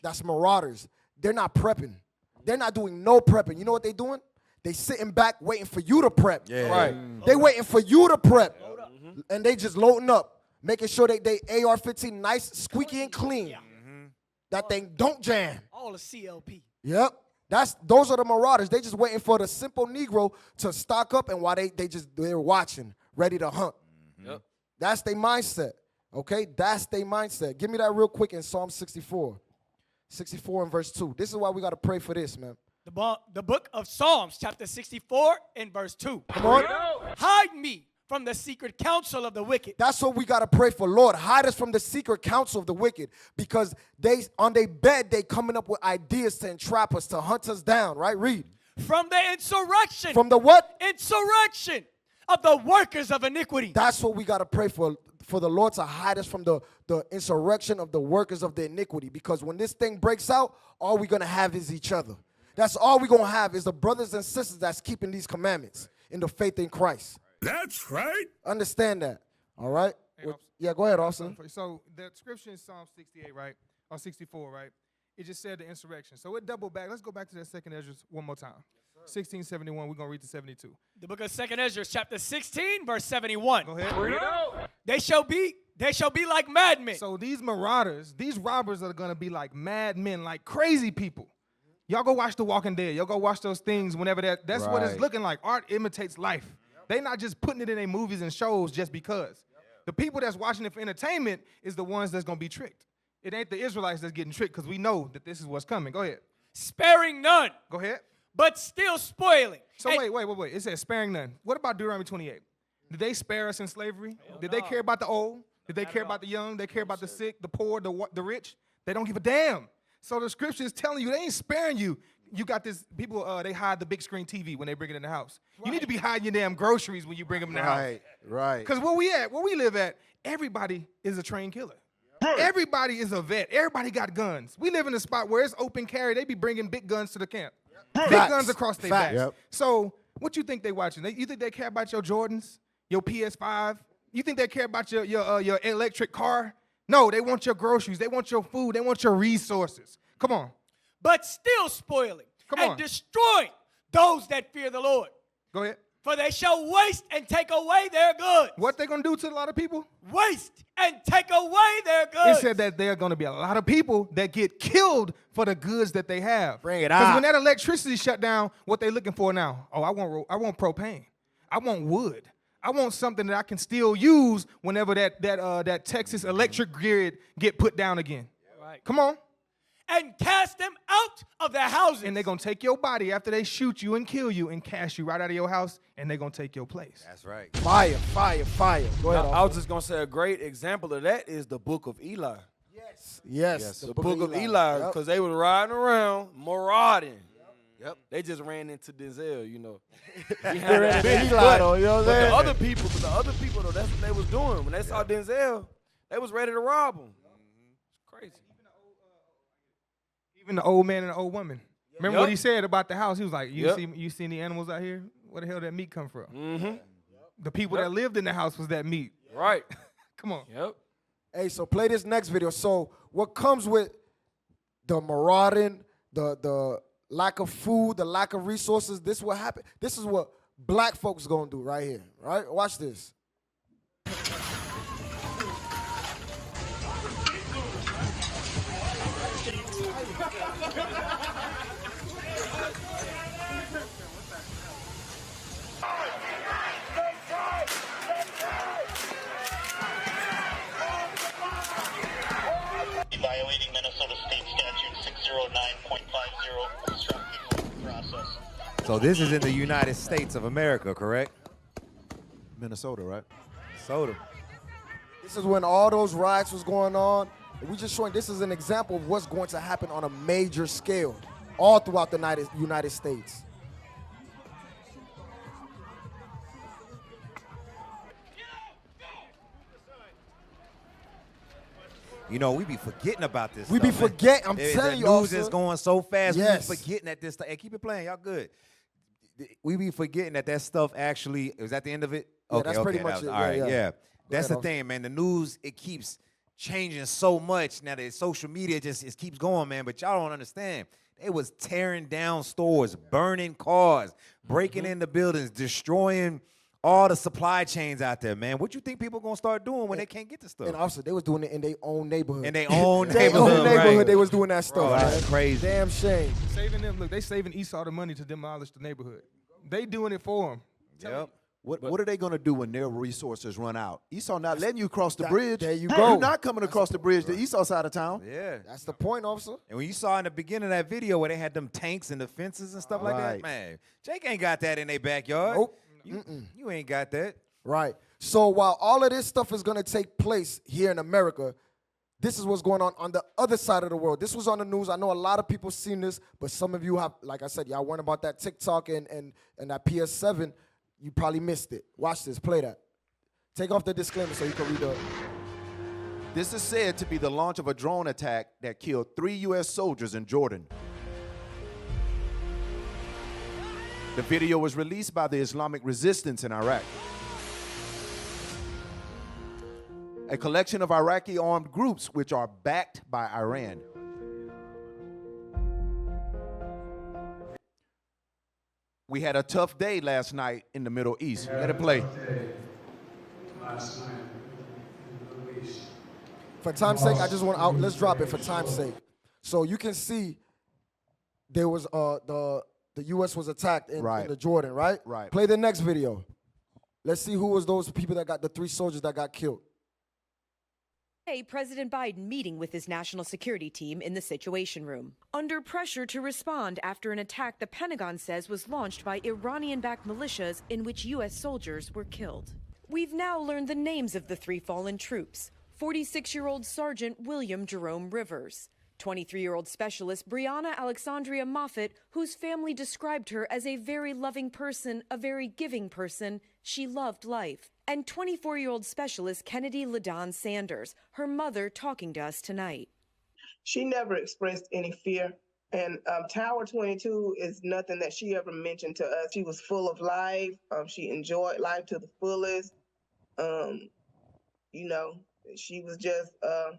That's marauders. They're not prepping. They're not doing no prepping. You know what they doing? They sitting back waiting for you to prep. Yeah. Right. They waiting for you to prep. And they just loading up, making sure they AR-15 nice, squeaky, and clean. That thing don't jam. All the CLP. Yep. Those are the marauders. They just waiting for the simple Negro to stock up, and while they're watching, ready to hunt. Yep. That's their mindset. Okay? That's their mindset. Give me that real quick in Psalm 64. 64 and verse 2. This is why we got to pray for this, man. The book of Psalms, chapter 64 and verse 2. Come on. Hide me from the secret counsel of the wicked. That's what we got to pray for. Lord, hide us from the secret counsel of the wicked, because on their bed, they coming up with ideas to entrap us, to hunt us down, right? Read. From the insurrection. From the what? Insurrection of the workers of iniquity. That's what we got to pray for the Lord to hide us from the insurrection of the workers of the iniquity. Because when this thing breaks out, all we're going to have is each other. That's all we're going to have is the brothers and sisters that's keeping these commandments in the faith in Christ. That's right. Understand that. All right? Yeah, go ahead, Austin. So the scripture in Psalm 68, right? Or 64, right? It just said the insurrection. So it doubled back. Let's go back to that second Ezra one more time. 1671, we're going to read to 72. The book of 2nd Ezra, chapter 16, verse 71. Go ahead. They shall be like madmen. So these marauders, these robbers are going to be like madmen, like crazy people. Y'all go watch The Walking Dead. Y'all go watch those things whenever that's what it's looking like. Art imitates life. They're not just putting it in their movies and shows just because. The people that's watching it for entertainment is the ones that's going to be tricked. It ain't the Israelites that's getting tricked because we know that this is what's coming. Go ahead. Sparing none. Go ahead. But still spoiling. So wait. It says sparing none. What about Deuteronomy 28? Did they spare us in slavery? Did they care about the old? Did they care about the young? They care about the sick, the poor, the rich? They don't give a damn. So the scripture is telling you they ain't sparing you. You got this, people, they hide the big screen TV when they bring it in the house. Right. You need to be hiding your damn groceries when you bring them in the house. Right. Because where we live at, everybody is a trained killer. Everybody is a vet. Everybody got guns. We live in a spot where it's open carry. They be bringing big guns to the camp. Big guns across their backs. Yep. So what you think they watching? You think they care about your Jordans, your PS5? You think they care about your electric car? No, they want your groceries. They want your food. They want your resources. Come on. But still spoiling and destroying those that fear the Lord. Go ahead. For they shall waste and take away their goods. What they going to do to a lot of people? Waste and take away their goods. It said that there are going to be a lot of people that get killed for the goods that they have. Bring it Because out. when that electricity shut down, what they looking for now? Oh, I want propane. I want wood. I want something that I can still use whenever that Texas electric grid get put down again. Right. Come on. And cast them out of their houses. And they're going to take your body after they shoot you and kill you and cast you right out of your house, and they're going to take your place. That's right. Fire. Go ahead. I was just going to say a great example of that is the book of Eli. Yes. The book of Eli, because they was riding around, marauding. Yep. They just ran into Denzel, you know. They ran into Eli, though, you know what I'm saying? The other people, though, that's what they was doing. When they saw Denzel, they was ready to rob him. It's crazy. Even the old man and the old woman. Remember what he said about the house? He was like, you seen the animals out here? Where the hell that meat come from? Mm-hmm. The people that lived in the house was that meat. Right. Come on. Yep. Hey, so play this next video. So what comes with the marauding, the lack of food, the lack of resources, this is what happened. This is what black folks gonna do right here, right? Watch this. Violating Minnesota State Statute 609.50, obstructing the process. So this is in the United States of America, correct? Minnesota, right? Minnesota. This is when all those riots was going on. We just showing this is an example of what's going to happen on a major scale all throughout the United States. You know, we be forgetting about this We stuff, be forgetting. I'm man. telling you, the news is officer. going so fast. Yes. We be forgetting that this stuff. Hey, keep it playing. Y'all good. We be forgetting that stuff actually, is that the end of it? Yeah, that's pretty much it. All right, yeah. That's ahead, the thing, man. The news, it keeps changing so much. Now that social media it keeps going, man. But y'all don't understand. They was tearing down stores, burning cars, breaking into buildings, destroying all the supply chains out there, man. What you think people gonna start doing when they can't get the stuff? And also, they was doing it in their own neighborhood. In their own Their neighborhood, own neighborhood, right. they was doing that stuff. Bro, that's man. crazy. Damn shame. Saving them. Look, they saving Esau the money to demolish the neighborhood. They doing it for them. Yep. What are they going to do when their resources run out? Esau not letting you cross the bridge. There you go. You're not coming across the bridge to Esau side of town. Yeah. That's the point, officer. And when you saw in the beginning of that video where they had them tanks and the fences and stuff like that, Right. man, Jake ain't got that in their backyard. Nope. You ain't got that. Right. So while all of this stuff is going to take place here in America, this is what's going on the other side of the world. This was on the news. I know a lot of people seen this, but some of you have, like I said, y'all weren't about that TikTok and that PS7. You probably missed it. Watch this. Play that. Take off the disclaimer so you can read the... This is said to be the launch of a drone attack that killed 3 U.S. soldiers in Jordan. The video was released by the Islamic Resistance in Iraq. A collection of Iraqi armed groups which are backed by Iran. We had a tough day last night in the Middle East. Let it play. Last night in the Middle East. For time's sake, I just want out. Let's drop it for time's sake. So you can see there was the U.S. was attacked in the Jordan, right? Right. Play the next video. Let's see who was those people that got the 3 soldiers that got killed. President Biden meeting with his national security team in the Situation Room. Under pressure to respond after an attack the Pentagon says was launched by Iranian-backed militias in which U.S. soldiers were killed. We've now learned the names of the 3 fallen troops. 46-year-old Sergeant William Jerome Rivers, 23-year-old Specialist Brianna Alexandria Moffett, whose family described her as a very loving person, a very giving person. She loved life. And 24-year-old Specialist Kennedy LaDon Sanders, her mother talking to us tonight. She never expressed any fear. And Tower 22 is nothing that she ever mentioned to us. She was full of life. She enjoyed life to the fullest. You know, she was just a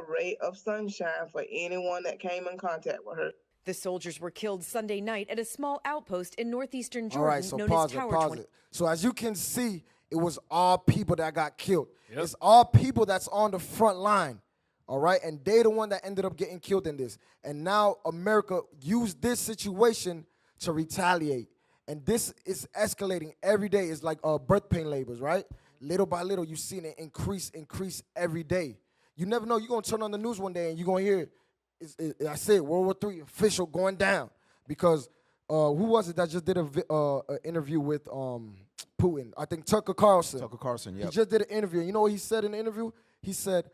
ray of sunshine for anyone that came in contact with her. The soldiers were killed Sunday night at a small outpost in northeastern Jordan All right, so known pause as it, Tower pause 20. it. So as you can see, it was all people that got killed. Yep. It's all people that's on the front line, all right? And they the one that ended up getting killed in this. And now America used this situation to retaliate. And this is escalating every day. It's like birth pain labors, right? Little by little, you've seen it increase every day. You never know. You're going to turn on the news one day and you're going to hear, I said, World War III official going down. Because who was it that just did an interview with Putin? I think Tucker Carlson. Tucker Carlson, yeah. He just did an interview. You know what he said in the interview? He said,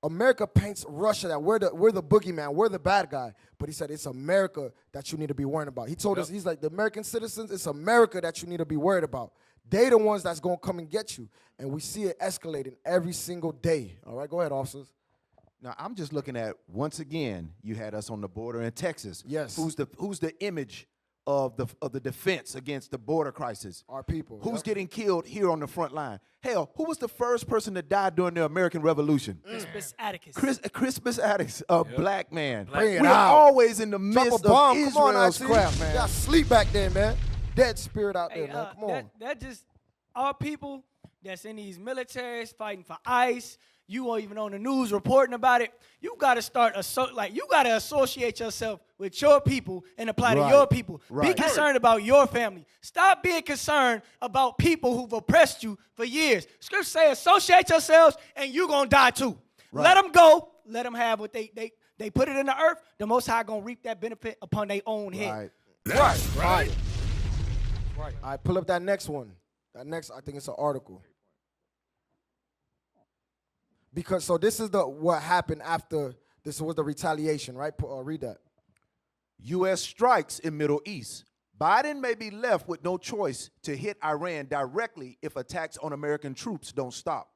America paints Russia that we're the boogeyman, we're the bad guy. But he said, it's America that you need to be worried about. He told us, he's like, the American citizens, it's America that you need to be worried about. They the ones that's going to come and get you. And we see it escalating every single day. All right, go ahead, officers. Now, I'm just looking at, once again, you had us on the border in Texas. Yes. Who's the image of the defense against the border crisis? Our people. Who's getting killed here on the front line? Hell, who was the first person to die during the American Revolution? Crispus Attucus. Crispus Attucus, a black man. Bring it We're out. always in the midst Drop a bomb. of Come on, Israel's IT. crap, man. Y'all sleep back there, man. Dead spirit out there, man. Come on. That just, our people that's in these militaries fighting for ICE, you won't even on the news reporting about it. You got to start, you got to associate yourself with your people and apply to your people. Be concerned about your family. Stop being concerned about people who've oppressed you for years. Scripture say associate yourselves and you're going to die too. Let them go. Let them have what they put it in the earth. The Most High going to reap that benefit upon their own head. Right. All right, pull up that next one. That next, I think it's an article. Because, so this is what happened after, this was the retaliation, right? Read that. U.S. strikes in Middle East. Biden may be left with no choice to hit Iran directly if attacks on American troops don't stop.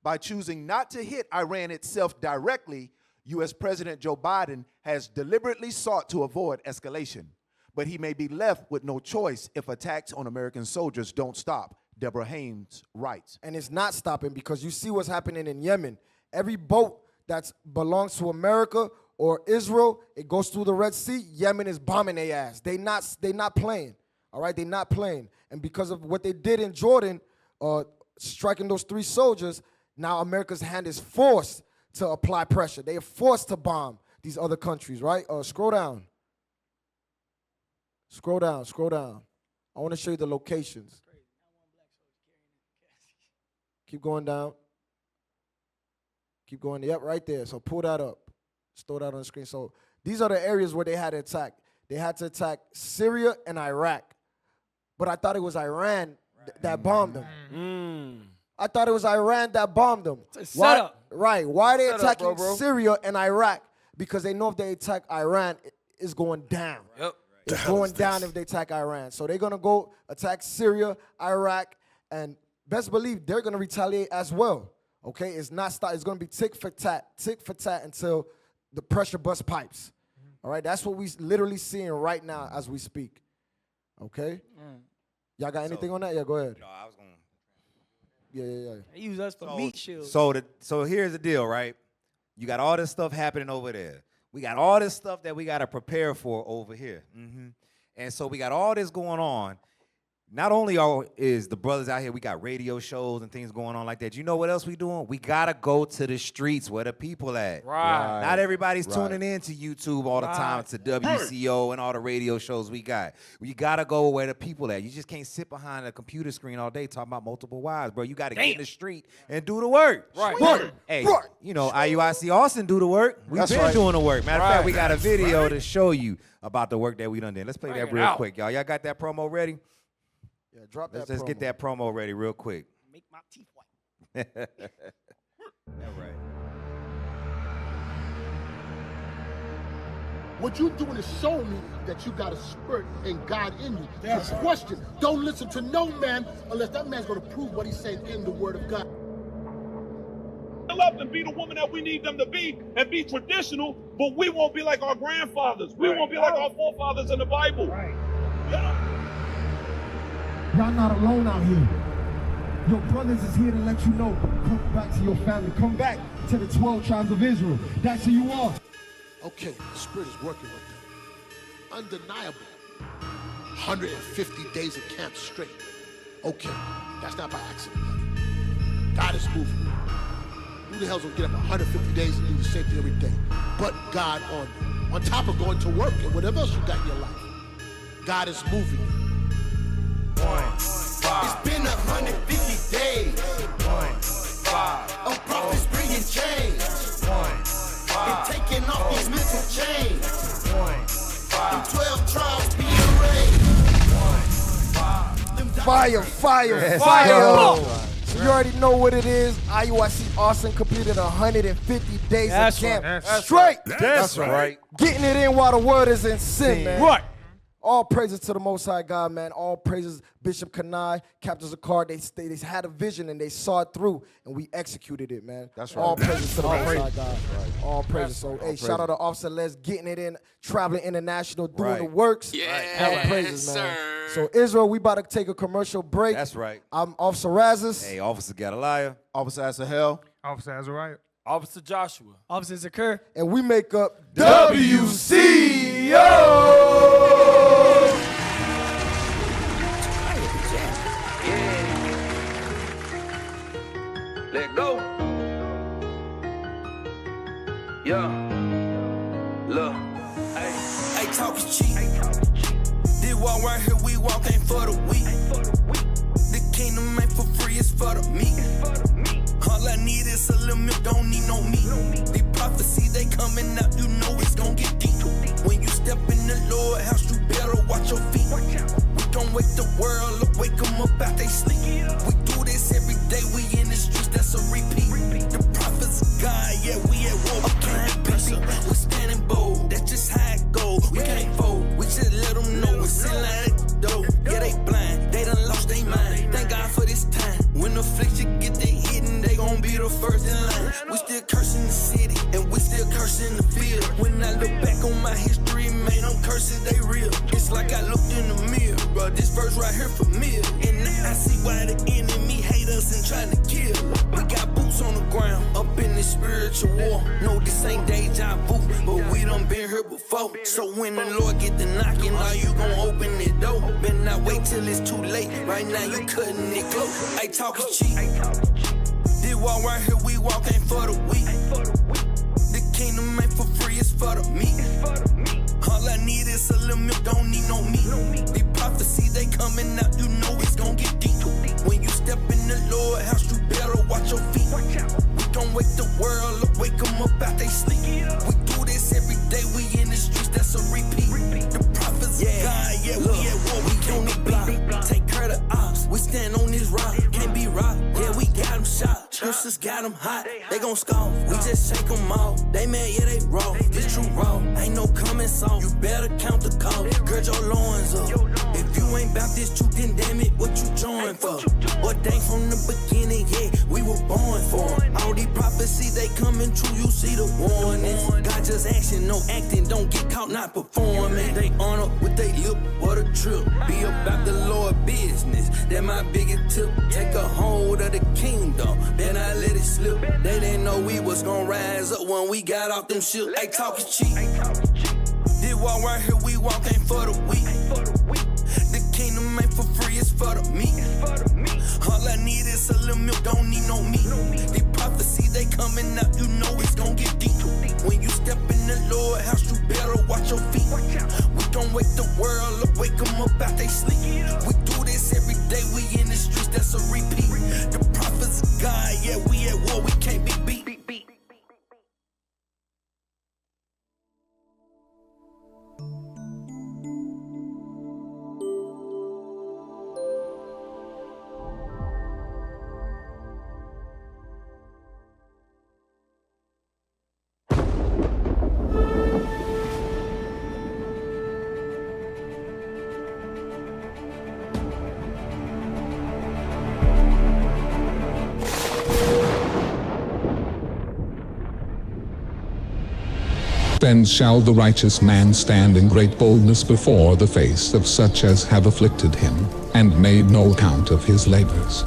By choosing not to hit Iran itself directly, U.S. President Joe Biden has deliberately sought to avoid escalation. But he may be left with no choice if attacks on American soldiers don't stop. Deborah Haynes writes. And it's not stopping because you see what's happening in Yemen. Every boat that belongs to America or Israel, it goes through the Red Sea, Yemen is bombing their ass. They not playing, all right? They not playing. And because of what they did in Jordan, striking those 3 soldiers, now America's hand is forced to apply pressure. They are forced to bomb these other countries, right? Scroll down. Scroll down. I want to show you the locations. Keep going down. Keep going. Yep, right there. So pull that up. Just throw that on the screen. So these are the areas where they had to attack. They had to attack Syria and Iraq. But I thought it was Iran that bombed them. I thought it was Iran that bombed them. Why? Right. Why are they attacking Syria and Iraq? Because they know if they attack Iran, it's going down. Yep. is going down if they attack Iran. So they're going to go attack Syria, Iraq, and best believe they're going to retaliate as well. Okay, it's not stop. It's going to be tick for tat until the pressure bust pipes. All right, that's what we literally seeing right now as we speak. Okay, y'all got anything on that? Yeah, go ahead. No, I was gonna. Yeah. They use us for meat shields. So here's the deal, right? You got all this stuff happening over there. We got all this stuff that we got to prepare for over here. And so we got all this going on. Not only is the brothers out here, we got radio shows and things going on like that. You know what else we doing? We got to go to the streets where the people at. Right. Not everybody's tuning in to YouTube all the time, to WCO and all the radio shows we got. You got to go where the people at. You just can't sit behind a computer screen all day talking about multiple wives, bro. You got to get in the street and do the work. Right. Hey, you know, IUIC Austin do the work. We've been doing the work. Matter of fact, we got a video to show you about the work that we done did. Let's play that real quick, y'all. Y'all got that promo ready? Yeah, drop that. Let's get that promo ready real quick. Make my teeth white. All right. What you're doing is showing me that you got a spirit and God in you. That's the question. Don't listen to no man unless that man's going to prove what he's saying in the Word of God. Love them, be the woman that we need them to be, and be traditional, but we won't be like our grandfathers. We won't be like our forefathers in the Bible. Y'all not alone out here. Your brothers is here to let you know. Come back to your family. Come back to the 12 tribes of Israel. That's who you are. Okay, the Spirit is working with them. Undeniable. 150 days of camp straight. Okay, that's not by accident. God is moving. Who the hell's gonna get up 150 days and do the same thing every day? But God on top of going to work and whatever else you got in your life. God is moving. It's been 150 days of prophets bringing change and taking off these mental chains. Them 12 tribes being raised. Fire. So you already know what it is. IUIC Austin completed 150 days of camp straight. That's right. Getting it in while the world is in sin, man. Right. All praises to the Most High God, man. All praises, Bishop Kanai, Captain Zakar. They had a vision and they saw it through, and we executed it, man. That's right. All praises to the Most High God. Right. All praises. So, hey, shout out to Officer Les, getting it in, traveling international, doing the Right. works. Yeah, All praises, man. sir. So, Israel, we about to take a commercial break. That's right. I'm Officer Razzus. Hey, Officer Gadaliah. Officer Asahel. Officer Azariah. Officer Joshua. Officer Zakir. And we make up WCO. Let go. Yeah. Look. Hey, talk is cheap. This walk right here, we walk ain't for the weak. The kingdom ain't for free, it's for the meek. All I need is a little milk, don't need no meat. The prophecy, they coming out, you know it's gon' get deep. When you step in the Lord house, you better watch your feet. We don't wake the world up, wake them up out they sleep. We do this every day, we in the streets, that's a repeat. The prophets of God, yeah, we at war, we can't picture. We standing bold, that's just how it goes. We can't fold, we just let them know we're still at the door. Yeah, they blind, they done lost their mind. Thank God for this time. When affliction get their hidden, they gon' be the first in line. We still cursing the city, and we still cursing the field. When I look back on my history, man, I'm cursing, they real. It's like I looked in the mirror, bro, this verse right here for me. And now I see why the enemy hate us and trying to kill. We got boots on the ground, up in this spiritual war. No, this ain't deja vu, but we done been here before. So when the Lord get the knocking, are you gon' open the door? Better not wait till it's too late. Right now you cutting it close. I talk is cheap. This walk right here, we walk ain't for the weak. The kingdom ain't for free, it's for the meek. All I need is a little milk, don't need no meat. The prophecy, they coming out, you know it's gon' get deep. When you step in the Lord house, you better watch your feet. We don't wake the world up, wake them up out they sleep. We do this every day, we in the streets, that's a repeat. The prophets of God, yeah, we at war, we on the block. Take care of the ops, we stand on this rock, can't be rocked, yeah, we got them shot. The Publishers got them hot, they gon' scoff. We just shake them off. They mad, yeah, they raw. This true raw, ain't no coming soft. You better count the cost. Gird your loins up. If you ain't bout this truth, then damn it, what you join for? What dang from the beginning, yeah, we were born for. All these prophecies, they coming true, you see the warnings. God just action, no acting, don't get caught not performing. They honor with they lip, what a trip. Be about the Lord business, that my biggest tip. Take a hold of the kingdom, then I let it slip. They didn't know we was gonna rise up when we got off them ships. Ain't talking cheap. This walk right here, we walk ain't for the weak. The kingdom ain't for free, it's for the meat. All I need is a little milk, don't need no meat. These prophecies, they coming up, you know it's gon' get deep. When you step in the Lord house, you better watch your feet. We don't wake the world up, wake them up out they sleep. We do this every day, we in the streets, that's a repeat. The prophets of God, yeah, we at war, we can't be beat. Then shall the righteous man stand in great boldness before the face of such as have afflicted him, and made no account of his labors.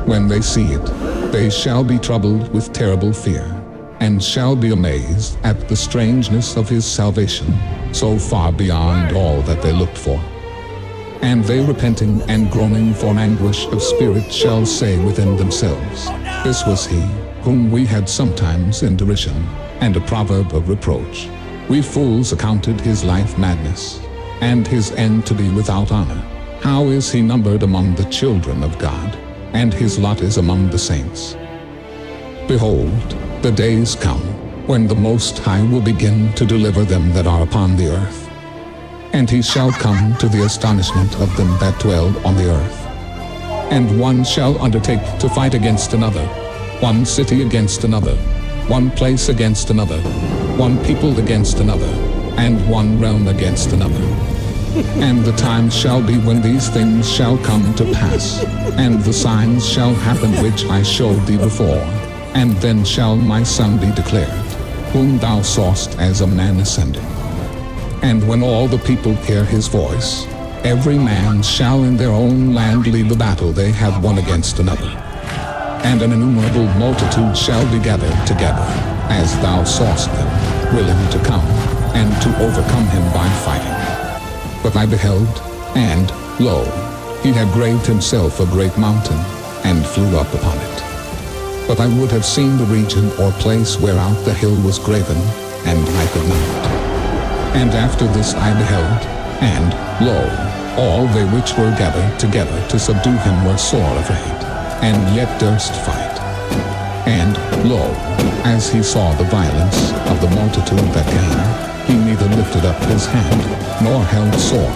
When they see it, they shall be troubled with terrible fear, and shall be amazed at the strangeness of his salvation, so far beyond all that they looked for. And they repenting and groaning for anguish of spirit shall say within themselves, This was he, whom we had sometimes in derision, and a proverb of reproach. We fools accounted his life madness, and his end to be without honor. How is he numbered among the children of God, and his lot is among the saints? Behold, the days come, when the Most High will begin to deliver them that are upon the earth. And he shall come to the astonishment of them that dwell on the earth. And one shall undertake to fight against another, one city against another, one place against another, one people against another, and one realm against another. And the time shall be when these things shall come to pass, and the signs shall happen which I showed thee before, and then shall my Son be declared, whom thou sawest as a man ascending. And when all the people hear his voice, every man shall in their own land lead the battle they have one against another. And an innumerable multitude shall be gathered together, as thou sawest them, willing to come, and to overcome him by fighting. But I beheld, and, lo, he had graved himself a great mountain, and flew up upon it. But I would have seen the region or place whereout the hill was graven, and I could not. And after this I beheld, and, lo, all they which were gathered together to subdue him were sore afraid, and yet durst fight. And, lo, as he saw the violence of the multitude that came, he neither lifted up his hand, nor held sword,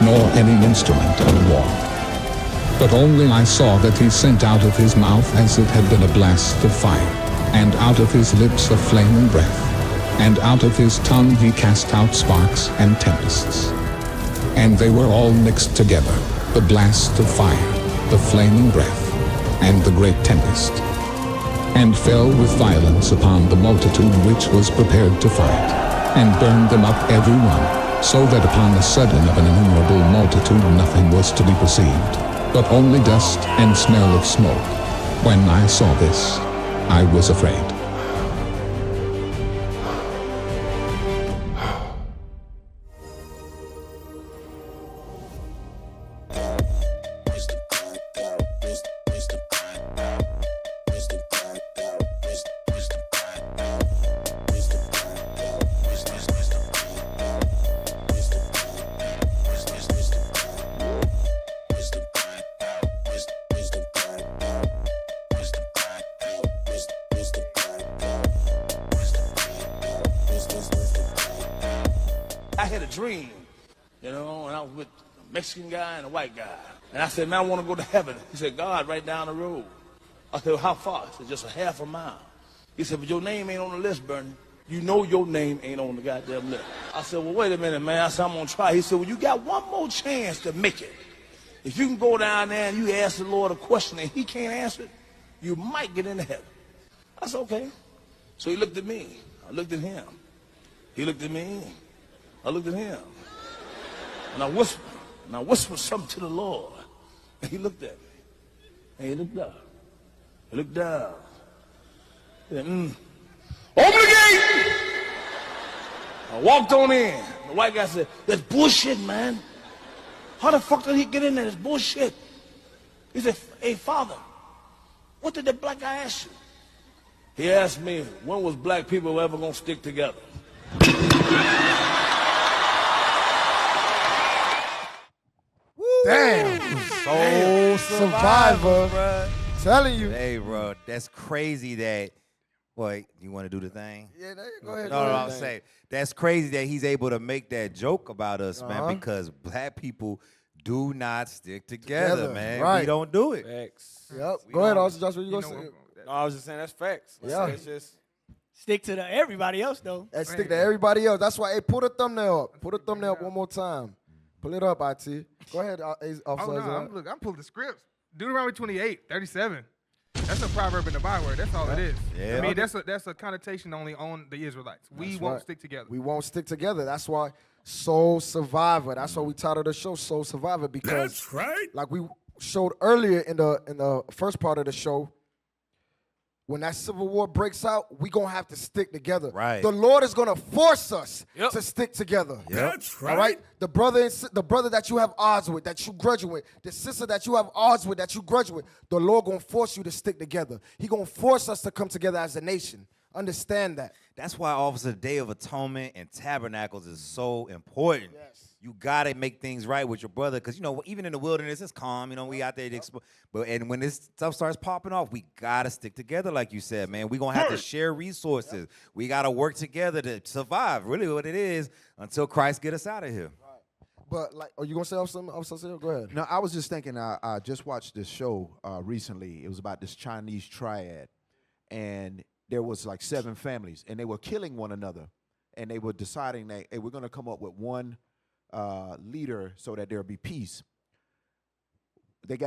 nor any instrument of war. But only I saw that he sent out of his mouth as it had been a blast of fire, and out of his lips a flaming breath, and out of his tongue he cast out sparks and tempests. And they were all mixed together, the blast of fire, the flaming breath, and the great tempest, and fell with violence upon the multitude which was prepared to fight, and burned them up every one, so that upon the sudden of an innumerable multitude nothing was to be perceived, but only dust and smell of smoke. When I saw this, I was afraid. Mexican guy and a white guy. And I said, man, I want to go to heaven. He said, God, right down the road. I said, well, how far? He said, just a half a mile. He said, but your name ain't on the list, Bernie. You know your name ain't on the goddamn list. I said, well, wait a minute, man. I said, I'm going to try. He said, well, you got one more chance to make it. If you can go down there and you ask the Lord a question and he can't answer it, you might get into heaven. I said, okay. So he looked at me. I looked at him. He looked at me. I looked at him. And I whispered something to the Lord. And he looked at me. And he looked up. He looked down. He said, open the gate! I walked on in. The white guy said, that's bullshit, man. How the fuck did he get in there? It's bullshit. He said, hey, Father, what did the black guy ask you? He asked me, when was black people ever going to stick together? Damn. Soul survivor, bro. Telling you. Hey, bro, that's crazy that. Boy, you want to do the thing? Yeah, go ahead. No, I'm saying that's crazy that he's able to make that joke about us, man, because black people do not stick together, man. Right. We don't do it. Facts. Yep. Go ahead, Officer Joshua. You gonna say? No, I was just saying that's facts. Yeah. It's just stick to everybody else though. And stick to everybody else. That's why. Hey, put a thumbnail up. Put a thumbnail up one more time. Pull it up, IT. Go ahead, Officer. Oh, no, I'm pulling the scripts. Deuteronomy 28:37. That's a proverb in the Bible. That's all it is. Yeah. I mean, that's a connotation only on the Israelites. We won't stick together. We won't stick together. That's why Soul Survivor. That's why we titled the show Soul Survivor, because that's right. Like we showed earlier in the first part of the show, when that civil war breaks out, we gonna have to stick together. Right. The Lord is gonna force us to stick together. That's right. All right. The brother that you have odds with, that you grudge with, the sister that you have odds with, that you grudge with, the Lord gonna force you to stick together. He gonna force us to come together as a nation. Understand that. That's why, Officer, the Day of Atonement and Tabernacles is so important. Yes. You gotta make things right with your brother, because even in the wilderness, it's calm. We out there, and when this stuff starts popping off, we gotta stick together, like you said, man. We gonna have to share resources. Yep. We gotta work together to survive. Really, what it is, until Christ get us out of here. But are you gonna say something? Go ahead. No, I was just thinking. I just watched this show recently. It was about this Chinese triad, and there was like 7 families, and they were killing one another, and they were deciding that, hey, we're gonna come up with one leader so that there'll be peace.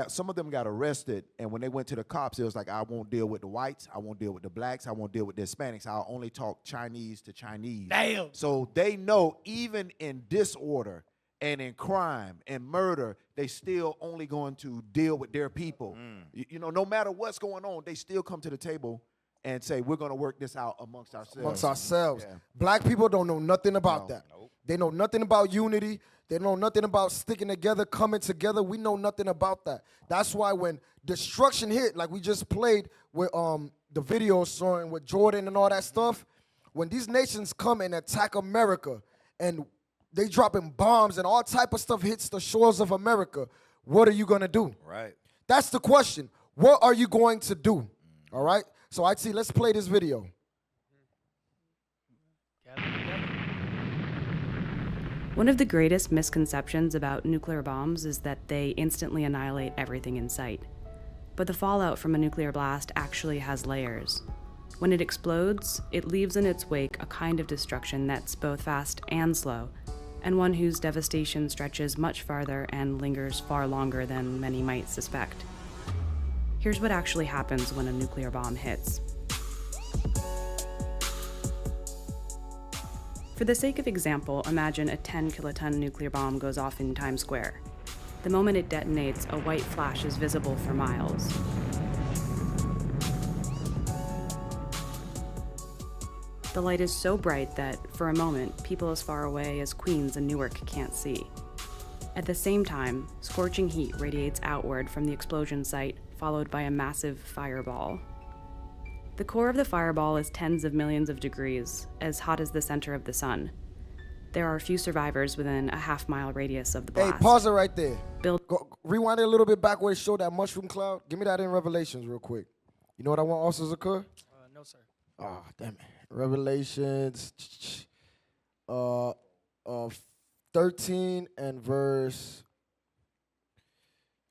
Some of them got arrested, and when they went to the cops, it was like, I won't deal with the whites, I won't deal with the blacks, I won't deal with the Hispanics, I'll only talk Chinese to Chinese. Damn. So they know even in disorder and in crime and murder, they still only going to deal with their people. No matter what's going on, they still come to the table and say, we're going to work this out amongst ourselves. Yeah. Black people don't know nothing about that. Nope. They know nothing about unity. They know nothing about sticking together, coming together. We know nothing about that. That's why when destruction hit, like we just played with the video showing with Jordan and all that stuff, when these nations come and attack America and they dropping bombs and all type of stuff hits the shores of America, what are you going to do? Right. That's the question. What are you going to do? All right? So IT, let's play this video. One of the greatest misconceptions about nuclear bombs is that they instantly annihilate everything in sight. But the fallout from a nuclear blast actually has layers. When it explodes, it leaves in its wake a kind of destruction that's both fast and slow, and one whose devastation stretches much farther and lingers far longer than many might suspect. Here's what actually happens when a nuclear bomb hits. For the sake of example, imagine a 10-kiloton nuclear bomb goes off in Times Square. The moment it detonates, a white flash is visible for miles. The light is so bright that, for a moment, people as far away as Queens and Newark can't see. At the same time, scorching heat radiates outward from the explosion site, followed by a massive fireball. The core of the fireball is tens of millions of degrees, as hot as the center of the sun. There are few survivors within a half-mile radius of the blast. Hey, pause it right there. Rewind it a little bit back where it showed that mushroom cloud. Give me that in Revelations real quick. You know what I want also to occur? No, sir. Oh, damn it. Revelations 13 and verse,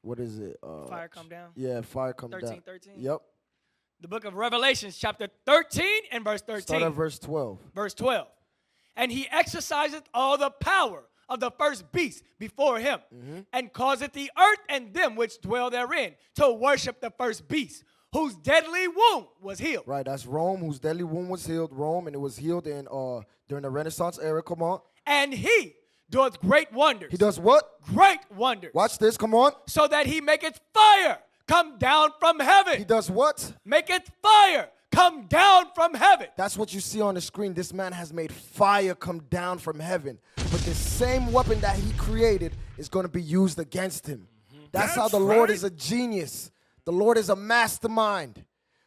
what is it? Fire come down? Yeah, fire come down. 13. Yep. The book of Revelation, chapter 13 and verse 13. Start at verse 12. Verse 12. And he exerciseth all the power of the first beast before him, and causeth the earth and them which dwell therein to worship the first beast, whose deadly wound was healed. Right, that's Rome, whose deadly wound was healed. Rome, and it was healed in during the Renaissance era. Come on. And he doeth great wonders. He does what? Great wonders. Watch this, come on. So that he maketh fire come down from heaven. He does what? Maketh fire come down from heaven. That's what you see on the screen. This man has made fire come down from heaven. But the same weapon that he created is going to be used against him. That's how the Lord is a genius. The Lord is a mastermind.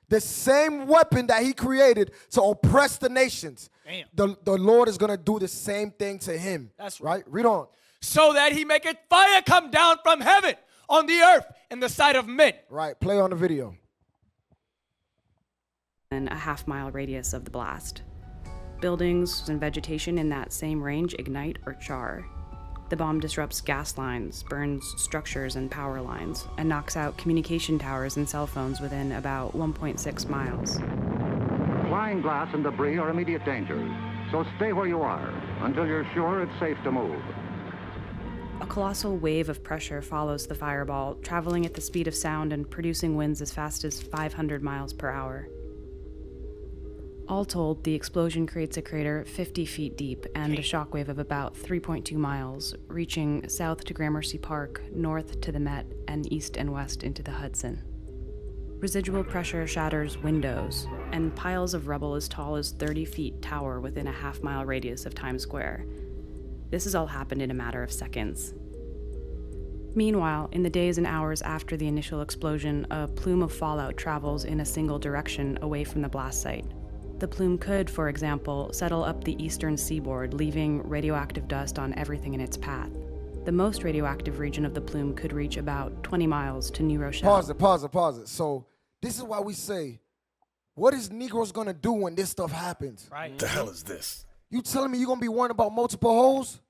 The same weapon that he created to oppress the nations, the Lord is going to do the same thing to him. That's right. Read on. So that he maketh fire come down from heaven on the earth in the sight of men. Right. Play on the video. In a half-mile radius of the blast. Buildings and vegetation in that same range ignite or char. The bomb disrupts gas lines, burns structures and power lines, and knocks out communication towers and cell phones within about 1.6 miles. Flying glass and debris are immediate dangers, so stay where you are until you're sure it's safe to move. A colossal wave of pressure follows the fireball, traveling at the speed of sound and producing winds as fast as 500 miles per hour. All told, the explosion creates a crater 50 feet deep and a shockwave of about 3.2 miles, reaching south to Gramercy Park, north to the Met, and east and west into the Hudson. Residual pressure shatters windows, and piles of rubble as tall as 30 feet tower within a half-mile radius of Times Square. This has all happened in a matter of seconds. Meanwhile, in the days and hours after the initial explosion, a plume of fallout travels in a single direction away from the blast site. The plume could, for example, settle up the eastern seaboard, leaving radioactive dust on everything in its path. The most radioactive region of the plume could reach about 20 miles to New Rochelle. Pause it. So this is why we say, what is Negroes gonna do when this stuff happens? Right. The hell is this? You telling me you're gonna be worrying about multiple holes?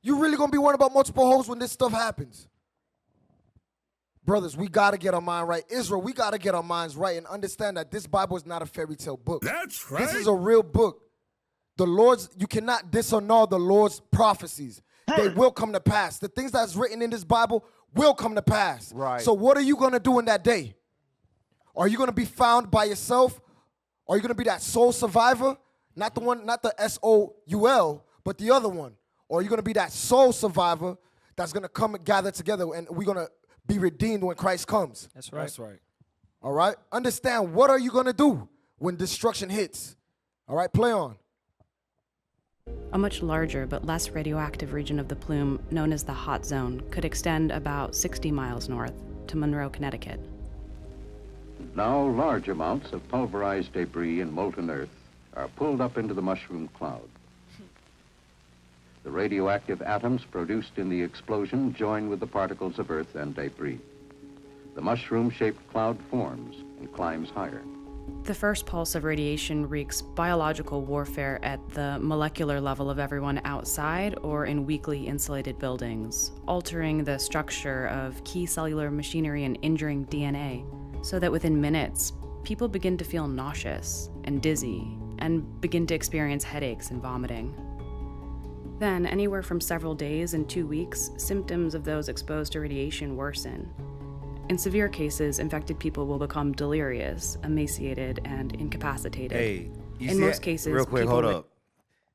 You really gonna be worrying about multiple holes when this stuff happens? Brothers, we got to get our mind right. Israel, we got to get our minds right and understand that this Bible is not a fairy tale book. That's right. This is a real book. You cannot disannul the Lord's prophecies. They will come to pass. The things that's written in this Bible will come to pass. Right. So what are you going to do in that day? Are you going to be found by yourself? Are you going to be that soul survivor? Not the one, not the S-O-U-L, but the other one. Or are you going to be that soul survivor that's going to come and gather together and we're going to be redeemed when Christ comes? That's right. That's right. All right? Understand, what are you going to do when destruction hits? All right, play on. A much larger but less radioactive region of the plume, known as the hot zone, could extend about 60 miles north to Monroe, Connecticut. Now large amounts of pulverized debris and molten earth are pulled up into the mushroom cloud. The radioactive atoms produced in the explosion join with the particles of earth and debris. The mushroom-shaped cloud forms and climbs higher. The first pulse of radiation wreaks biological warfare at the molecular level of everyone outside or in weakly insulated buildings, altering the structure of key cellular machinery and injuring DNA, so that within minutes, people begin to feel nauseous and dizzy and begin to experience headaches and vomiting. Then, anywhere from several days and 2 weeks, symptoms of those exposed to radiation worsen. In severe cases, infected people will become delirious, emaciated, and incapacitated. Hey, in most cases, real quick, people hold would- up.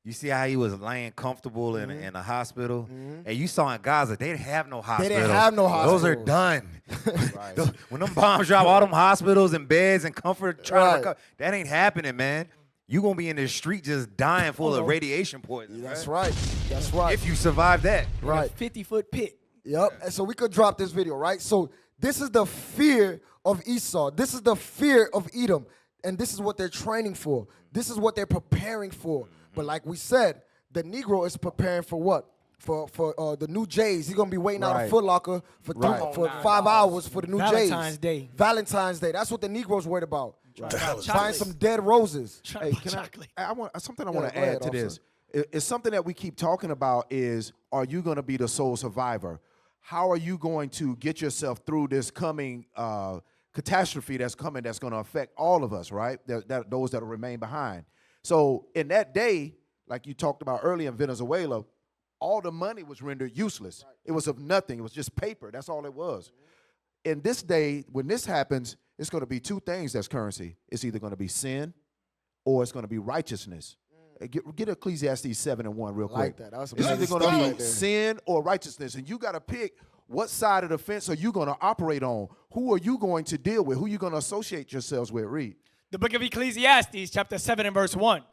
You see how he was laying comfortable in a hospital? And you saw in Gaza, they didn't have no hospital. didn't have no Those are hospitals. done. When them bombs drop, all them hospitals and beds and comfort, trying to recover, that ain't happening, man. You gonna be in the street just dying full of radiation poison. That's right. That's right. If you survive that. Right. 50-foot pit. Yep. And so we could drop this video, right? So this is the fear of Esau. This is the fear of Edom. And this is what they're training for. This is what they're preparing for. But like we said, the Negro is preparing for what? For the new J's. He's going to be waiting out a Foot Locker for 5 hours for the new Valentine's J's. Day. Valentine's Day. That's what the Negro's worried about. The hell is Find this? some dead roses. Hey, I want something I want to go add ahead, to this. It's something that we keep talking about is, are you going to be the sole survivor? How are you going to get yourself through this coming catastrophe that's coming that's going to affect all of us, right? Those that will remain behind. So in that day, like you talked about earlier in Venezuela, all the money was rendered useless. It was of nothing. It was just paper. That's all it was. In this day, when this happens, it's going to be two things that's currency. It's either going to be sin or it's going to be righteousness. Get Ecclesiastes 7:1 real quick. Like that. It's either going to be sin or righteousness. And you got to pick what side of the fence are you going to operate on? Who are you going to deal with? Who are you going to associate yourselves with? Read. The book of Ecclesiastes, chapter 7 and verse 1.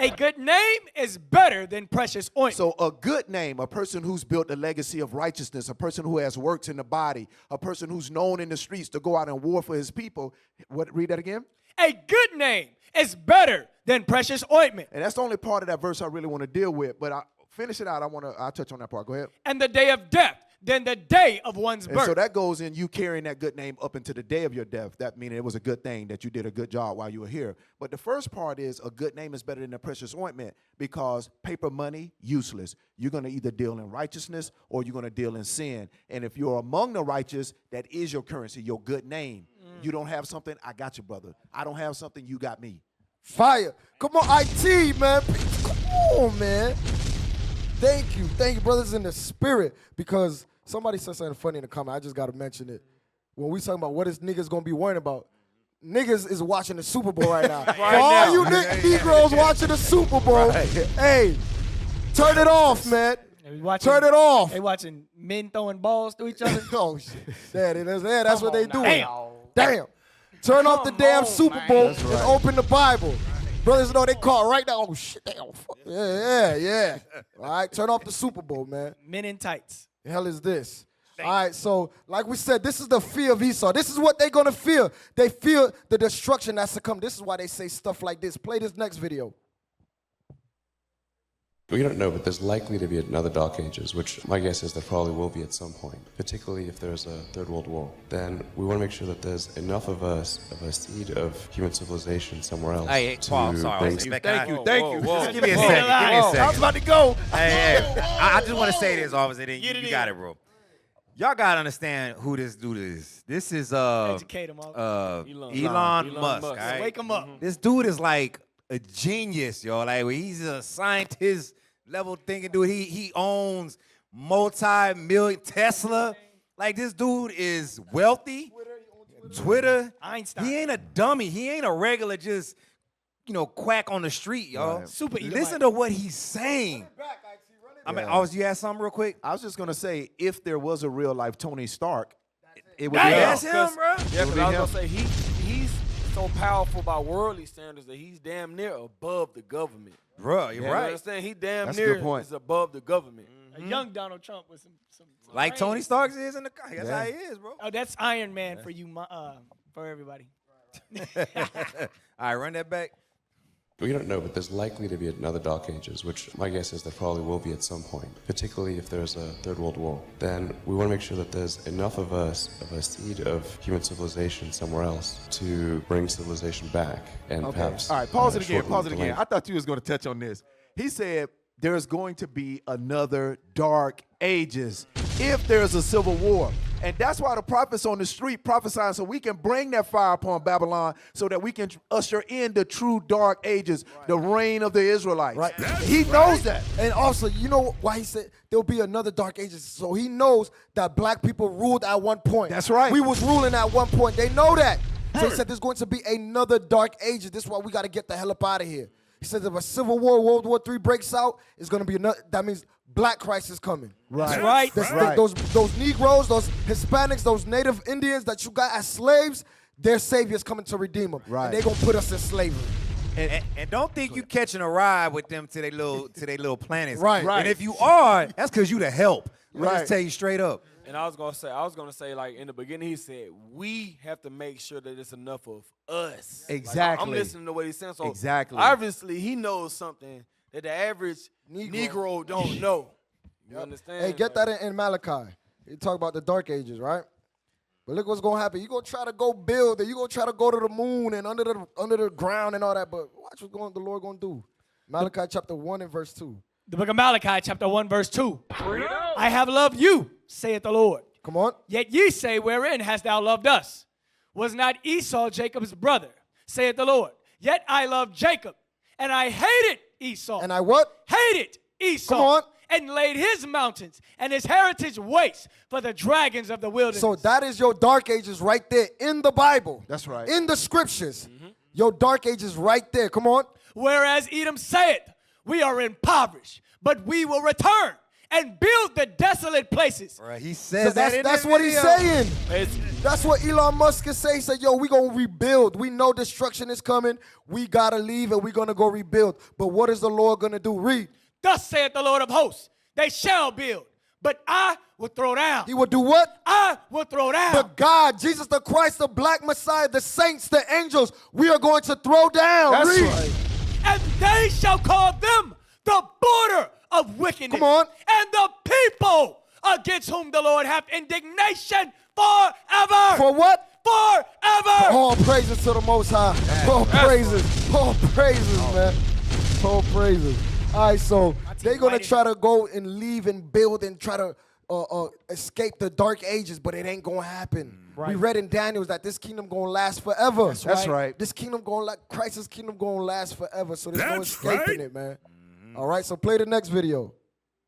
A good name is better than precious ointment. So a good name, a person who's built a legacy of righteousness, a person who has worked in the body, a person who's known in the streets to go out and war for his people. What? Read that again. A good name is better than precious ointment. And that's the only part of that verse I really want to deal with. But I finish it out. I'll touch on that part. Go ahead. And the day of death than the day of one's birth. And so that goes in you carrying that good name up into the day of your death. That meaning it was a good thing that you did a good job while you were here. But the first part is a good name is better than a precious ointment because paper money, useless. You're going to either deal in righteousness or you're going to deal in sin. And if you're among the righteous, that is your currency, your good name. You don't have something, I got you, brother. I don't have something, you got me. Fire. Come on, IT, man. Come on, man. Thank you, brothers in the spirit. Because somebody said something funny in the comment. I just got to mention it. When we talking about what is niggas going to be worrying about, niggas is watching the Super Bowl right now. For all you Negroes watching the Super Bowl, hey, turn it off, man. Turn it off. They watching men throwing balls to each other. Oh, shit. That's what they doing. Damn. Turn off the damn Super Bowl and open the Bible. Brothers know they call right now. Oh, shit. Damn. Yeah. All right, turn off the Super Bowl, man. Men in tights. The hell is this? All right, so like we said, this is the fear of Esau. This is what they're going to fear. They fear the destruction that's to come. This is why they say stuff like this. Play this next video. We don't know, but there's likely to be another Dark Ages, which my guess is there probably will be at some point, particularly if there's a Third World War. Then we want to make sure that there's enough of a seed of human civilization somewhere else. Hey, Paul, I'm sorry. Thank you. Just give me a second. I was about to go. Hey, I just want to say this, officer. You got it, bro. Y'all gotta understand who this dude is. This is Educate him, Elon Musk. All right? Wake him up. This dude is like a genius, yo. Like he's a scientist level thinking dude. He owns multi-million Tesla. Like this dude is wealthy. Twitter. Einstein. He ain't a dummy. He ain't a regular just quack on the street, y'all. Right. Super. Listen to what he's saying. I mean, you asked something real quick? I was just going to say, if there was a real life Tony Stark, it would be that's him. him, bro. Yeah, because I was going to say, he's so powerful by worldly standards that he's damn near above the government. Bro, you're right. You understand? He damn That's a near good point. is above the government. A young Donald Trump with some Like brains. Tony Stark is in the car. That's how he is, bro. Oh, that's Iron Man for you, for everybody. All right, run that back. We don't know, but there's likely to be another Dark Ages, which my guess is there probably will be at some point, particularly if there's a Third World War. Then we want to make sure that there's enough of a seed of human civilization somewhere else to bring civilization back and perhaps. All right, pause it again. shorten Pause it the again. length. I thought you was going to touch on this. He said there's going to be another Dark Ages if there's a civil war. And that's why the prophets on the street prophesying so we can bring that fire upon Babylon so that we can usher in the true Dark Ages, the reign of the Israelites. Right. He knows that. And also, you know why he said there'll be another Dark Ages? So he knows that black people ruled at one point. That's right. We was ruling at one point. They know that. So he said there's going to be another Dark Ages. This is why we got to get the hell up out of here. He says if a civil war, World War III breaks out, it's going to be another. That means black crisis coming. Right. That's right. Those Negroes, those Hispanics, those Native Indians that you got as slaves, their savior's coming to redeem them. Right. And they're going to put us in slavery. And don't think you catching a ride with them to their little planets. Right. And if you are, that's because you the help. I'll Right. just tell you straight up. And I was gonna say, like in the beginning, he said we have to make sure that it's enough of us. Exactly. I'm listening to what he's saying. So Exactly. obviously, he knows something that the average Negro don't know. You understand? Hey, get that in Malachi. He talk about the Dark Ages, right? But look what's going to happen. You're going to try to go build it. You're going to try to go to the moon and under the ground and all that. But watch what the Lord going to do. Malachi chapter 1 and verse 2. The book of Malachi, chapter 1, verse 2. I have loved you, saith the Lord. Come on. Yet ye say, wherein hast thou loved us? Was not Esau Jacob's brother, saith the Lord? Yet I loved Jacob, and I hated Esau. And I what? Hated Esau. Come on. And laid his mountains and his heritage waste for the dragons of the wilderness. So that is your dark ages right there in the Bible. That's right. In the scriptures. Your dark ages right there. Come on. Whereas Edom saith, we are impoverished, but we will return and build the desolate places. Right, he So says that's what he's saying. That's what Elon Musk is saying. He said, yo, we going to rebuild. We know destruction is coming. We got to leave and we're going to go rebuild. But what is the Lord going to do? Read. Thus saith the Lord of hosts, they shall build, but I will throw down. He will do what? I will throw down. But God, Jesus the Christ, the black Messiah, the saints, the angels, we are going to throw down. That's Read. right. And they shall call them the border of wickedness. Come on. And the people against whom the Lord hath indignation forever. For what? Forever. All praises to the Most High. All praises. All praises, man. All praises. All right, so they're going to try to go and leave and build and try to escape the dark ages, but it ain't going to happen. Right. We read in Daniel that this kingdom going to last forever. That's right. This kingdom going to, Christ's kingdom going to last forever, so there's no escaping it, man. All right, so play the next video.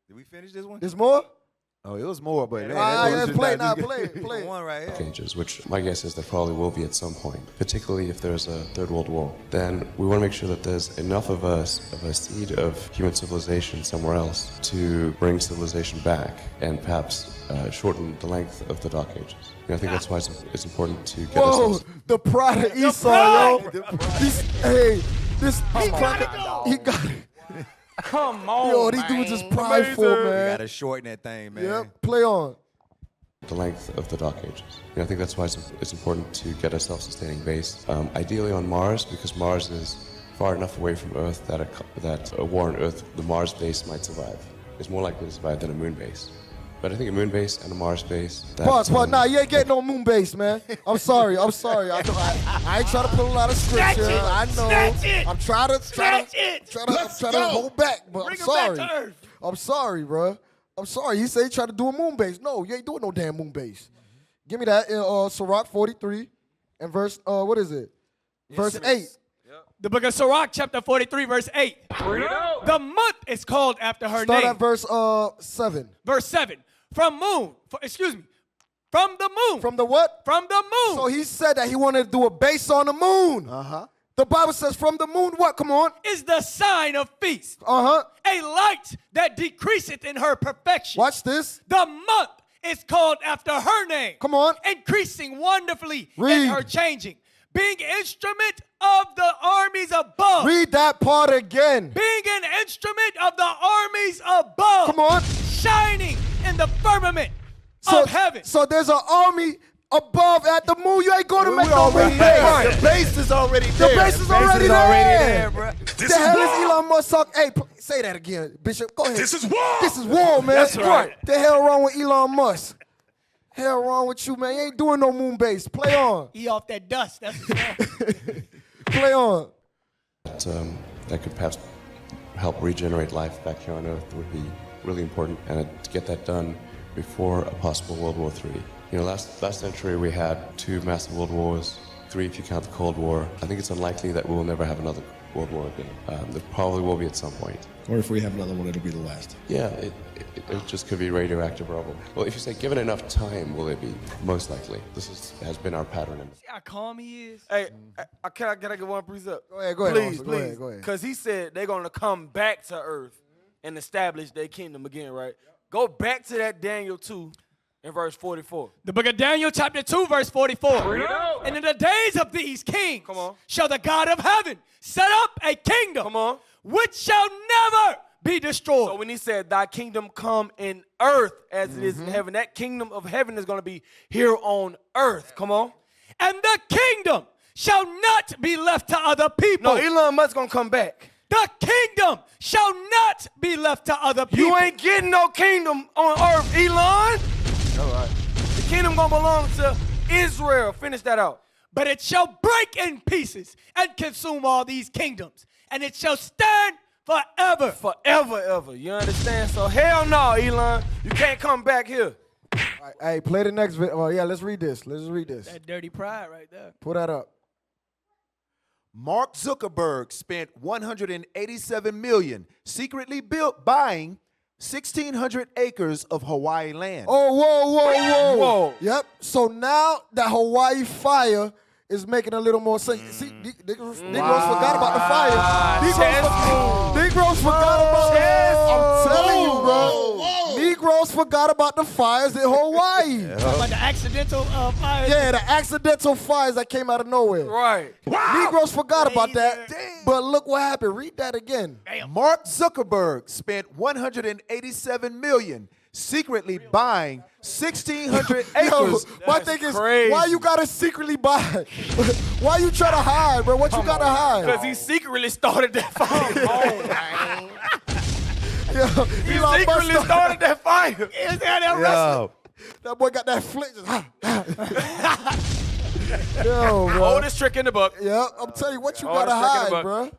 Did we finish this one? There's more? Oh, it was more, but let's play now. Play. One right here. Ages, which my guess is there probably will be at some point, particularly if there's a third world war. Then we want to make sure that there's enough of us, of a seed of human civilization somewhere else to bring civilization back and perhaps shorten the length of the dark ages. I think that's why it's important to get ourselves. The pride of Esau, yo. He got it. Come on, yo, these dudes is prideful, man. You gotta shorten that thing, man. Yep, play on. The length of the dark ages. I think that's why it's important to get a self-sustaining base. Ideally on Mars, because Mars is far enough away from Earth that a war on Earth, the Mars base might survive. It's more likely to survive than a moon base. But I think a moon base and a Mars base. Pause. Nah, you ain't getting no moon base, man. I'm sorry. I ain't trying to put a lot of scripture. I know. I'm trying to hold back, but I'm sorry. I'm sorry, bro. I'm sorry. He said he tried to do a moon base. No, you ain't doing no damn moon base. Give me that in Sirach 43 and verse, what is it? Verse 8. The book of Sirach, chapter 43, verse 8. The month is called after her name. Start at verse 7. Verse 7. From the moon. From the what? From the moon. So he said that he wanted to do a base on the moon. The Bible says from the moon what? Come on. Is the sign of feast. A light that decreaseth in her perfection. Watch this. The month is called after her name. Come on. Increasing wonderfully Read. in her changing. Being instrument of the armies above. Read that part again. Being an instrument of the armies above. Come on. Shining in the firmament of heaven. So there's an army above at the moon. You ain't going to make no moon base. The base is already there. The base is already there, bro. The hell is Elon Musk talking? Hey, say that again, Bishop. Go ahead. This is war. This is war, man. That's right. The hell wrong with Elon Musk? Hell wrong with you, man? You ain't doing no moon base. Play on. He off that dust. That's what's wrong. Play on. That could perhaps help regenerate life back here on Earth would be really important, and to get that done before a possible World War III. Last century we had 2 massive world wars, 3 if you count the Cold War. I think it's unlikely that we will never have another World War again. There probably will be at some point. Or if we have another one, it'll be the last. Yeah, it just could be radioactive rubble. Well, if you say given enough time, will it be? Most likely. This has been our pattern. See how calm he is? Hey, can I get one precept? Go ahead. Please. Go ahead. Because he said they're going to come back to Earth and establish their kingdom again, right? Go back to that Daniel 2 in verse 44. The book of Daniel, chapter 2, verse 44. And in the days of these kings shall the God of heaven set up a kingdom which shall never be destroyed. So when he said, thy kingdom come in earth as it is in heaven, that kingdom of heaven is going to be here on earth. Come on. And the kingdom shall not be left to other people. No, Elon Musk going to come back. The kingdom shall not be left to other people. You ain't getting no kingdom on earth, Elon. All right. The kingdom going to belong to Israel. Finish that out. But it shall break in pieces and consume all these kingdoms. And it shall stand forever. Forever, ever. You understand? So hell no, Elon. You can't come back here. All Hey, play the next video. Oh, yeah, let's read this. Let's read this. That dirty pride right there. Pull that up. Mark Zuckerberg spent $187 million secretly buying 1,600 acres of Hawaii land. Oh, whoa. Yep. So now that Hawaii fire is making a little more sense. See, Negroes forgot about the fire. Negroes forgot about it. I'm telling you, bro. Negroes forgot about the fires in Hawaii. About the accidental fires. Yeah, the accidental fires that came out of nowhere. Right. Negroes forgot about that. But look what happened. Read that again. Mark Zuckerberg spent $187 million secretly buying 1,600 acres. My thing is, why you gotta secretly buy? Why you trying to hide, bro? What you gotta hide? Because he secretly started that fire. He secretly started that fire. Is that that boy got that flint. Yo, bro. Oldest trick in the book. Yeah, I'm telling you what you gotta hide, bro.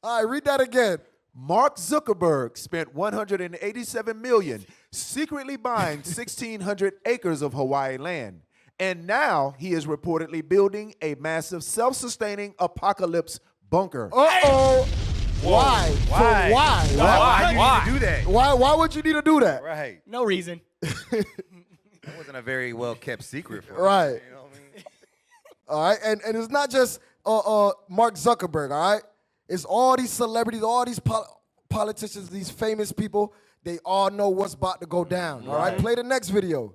All right, read that again. Mark Zuckerberg spent $187 million secretly buying 1,600 acres of Hawaii land. And now he is reportedly building a massive self-sustaining apocalypse bunker. Uh-oh. Why? Why? Why? Why do you need to do that? Why would you need to do that? Right. No reason. That wasn't a very well-kept secret for right. him, you know what I mean? All right, and it's not just Mark Zuckerberg, all right? It's all these celebrities, all these politicians, these famous people. They all know what's about to go down. All right, play the next video.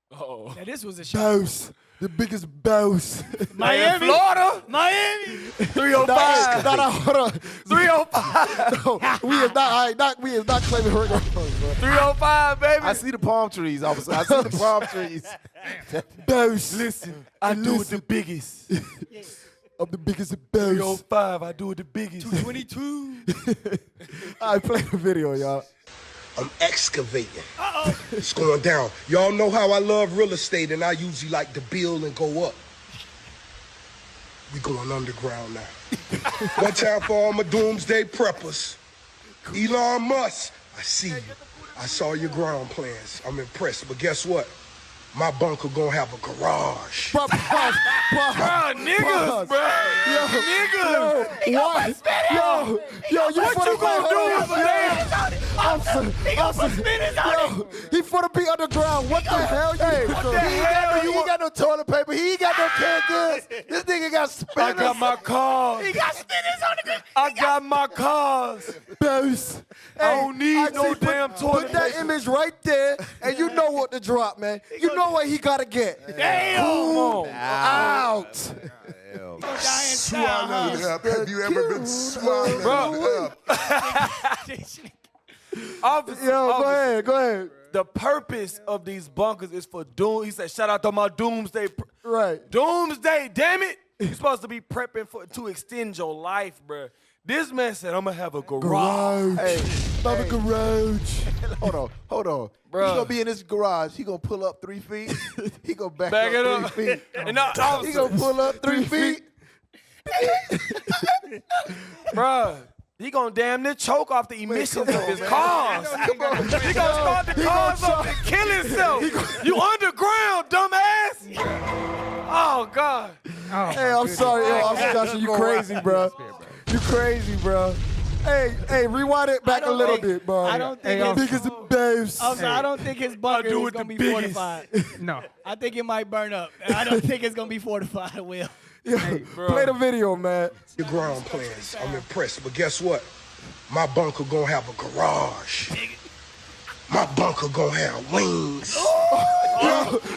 Oh, now this was a show. Boss, the biggest boss. Miami, Florida, Miami. 305. Hold on. 305. No, we is not claiming her. 305, baby. I see the palm trees, officer. I see the palm trees. Boss. Listen, I do it the biggest. I'm the biggest boss. 305, I do it the biggest. 222. All right, play the video, y'all. I'm excavating. It's going down. Y'all know how I love real estate, and I usually like to build and go up. We going underground now. One time for all my doomsday preppers. Elon Musk, I see you. I saw your ground plans. I'm impressed, but guess what? My bunker gonna have a garage. Bro, niggas, bro. Niggas. Yo, what you gonna do? He finna be underground. What the hell? He ain't got no toilet paper. He ain't got no canned goods. This nigga got spinners. I got my cars. He got spinners on the ground. I got my cars. Boss. I don't need no damn toilet Put that image right there, and you know what to drop, man. You know what he gotta get. Damn. Boom. Out. Swallowed up. Have you ever been swallowed up? Yo, go ahead. The purpose of these bunkers is for doom. He said, shout out to my doomsday. Right. Doomsday, damn it. You're supposed to be prepping to extend your life, bro. This man said, I'm going to have a garage. A garage. Hold on. Bro. He gonna be in this garage. He gonna pull up 3 feet. He gonna back it up up. 3 feet. And He gonna pull up 3 feet. Bro, he gonna damn near choke off the emissions of his cars. He gonna start the cars up and kill himself. You underground, dumbass. Oh, God. Hey, I'm sorry, Officer, you crazy, bro. You crazy, bro. Hey, rewind it back a little bit, bro. I don't think biggest babes. I don't think his bunker is going to be fortified. No. I think it might burn up. I don't think it's going to be fortified, Will. Play the video, man. Your ground plans. I'm impressed, but guess what? My bunker gonna have a garage. My bunker gonna have wings.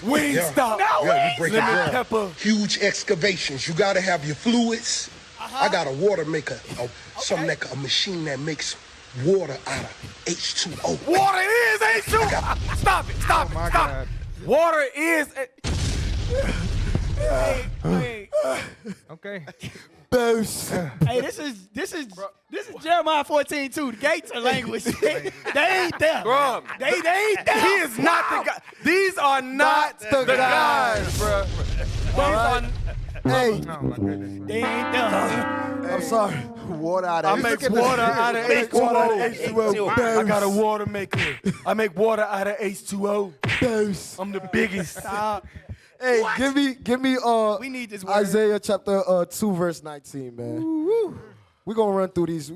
Wings stop. Yeah, we break it Lemon down. pepper. Huge excavations. You gotta have your fluids. I got a water maker, a machine that makes water out of H2O. Water is H2O. Stop it. Stop it. Stop. Water is. Hey. Okay. Boss. Hey, this is Jeremiah 14 too. The gates are language. they ain't there. Bro, they ain't there. He is not the guy. These are not the guys, bro. Hey. Oh my goodness. They ain't there. I'm sorry. Water out of I make water out of H2O. I got a water maker. I make water out of H2O. best. I'm the biggest. Stop. Hey, give me We need this word. Isaiah chapter 2 verse 19, man. We're gonna run through these.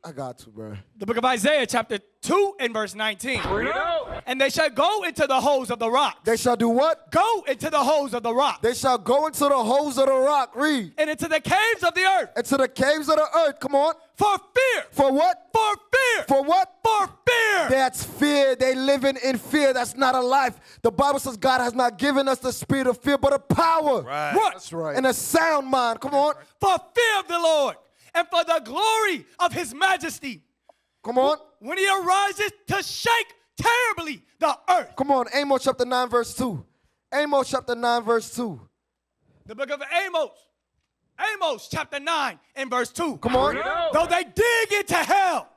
I got to, bro. The book of Isaiah, chapter 2 and verse 19. And they shall go into the holes of the rock. They shall do what? Go into the holes of the rock. They shall go into the holes of the rock. Read. And into the caves of the earth. Into the caves of the earth. Come on. For fear. For what? For fear. For what? For fear. That's fear. They living in fear. That's not a life. The Bible says God has not given us the spirit of fear, but a power. Right. What? That's right. And a sound mind. Come on. For fear of the Lord and for the glory of his majesty. Come on. When he arises to shake terribly the earth. Come on. Amos chapter 9 verse 2. Amos chapter 9 verse 2. The book of Amos. Amos chapter 9 and verse 2. Come on. Though they dig into hell,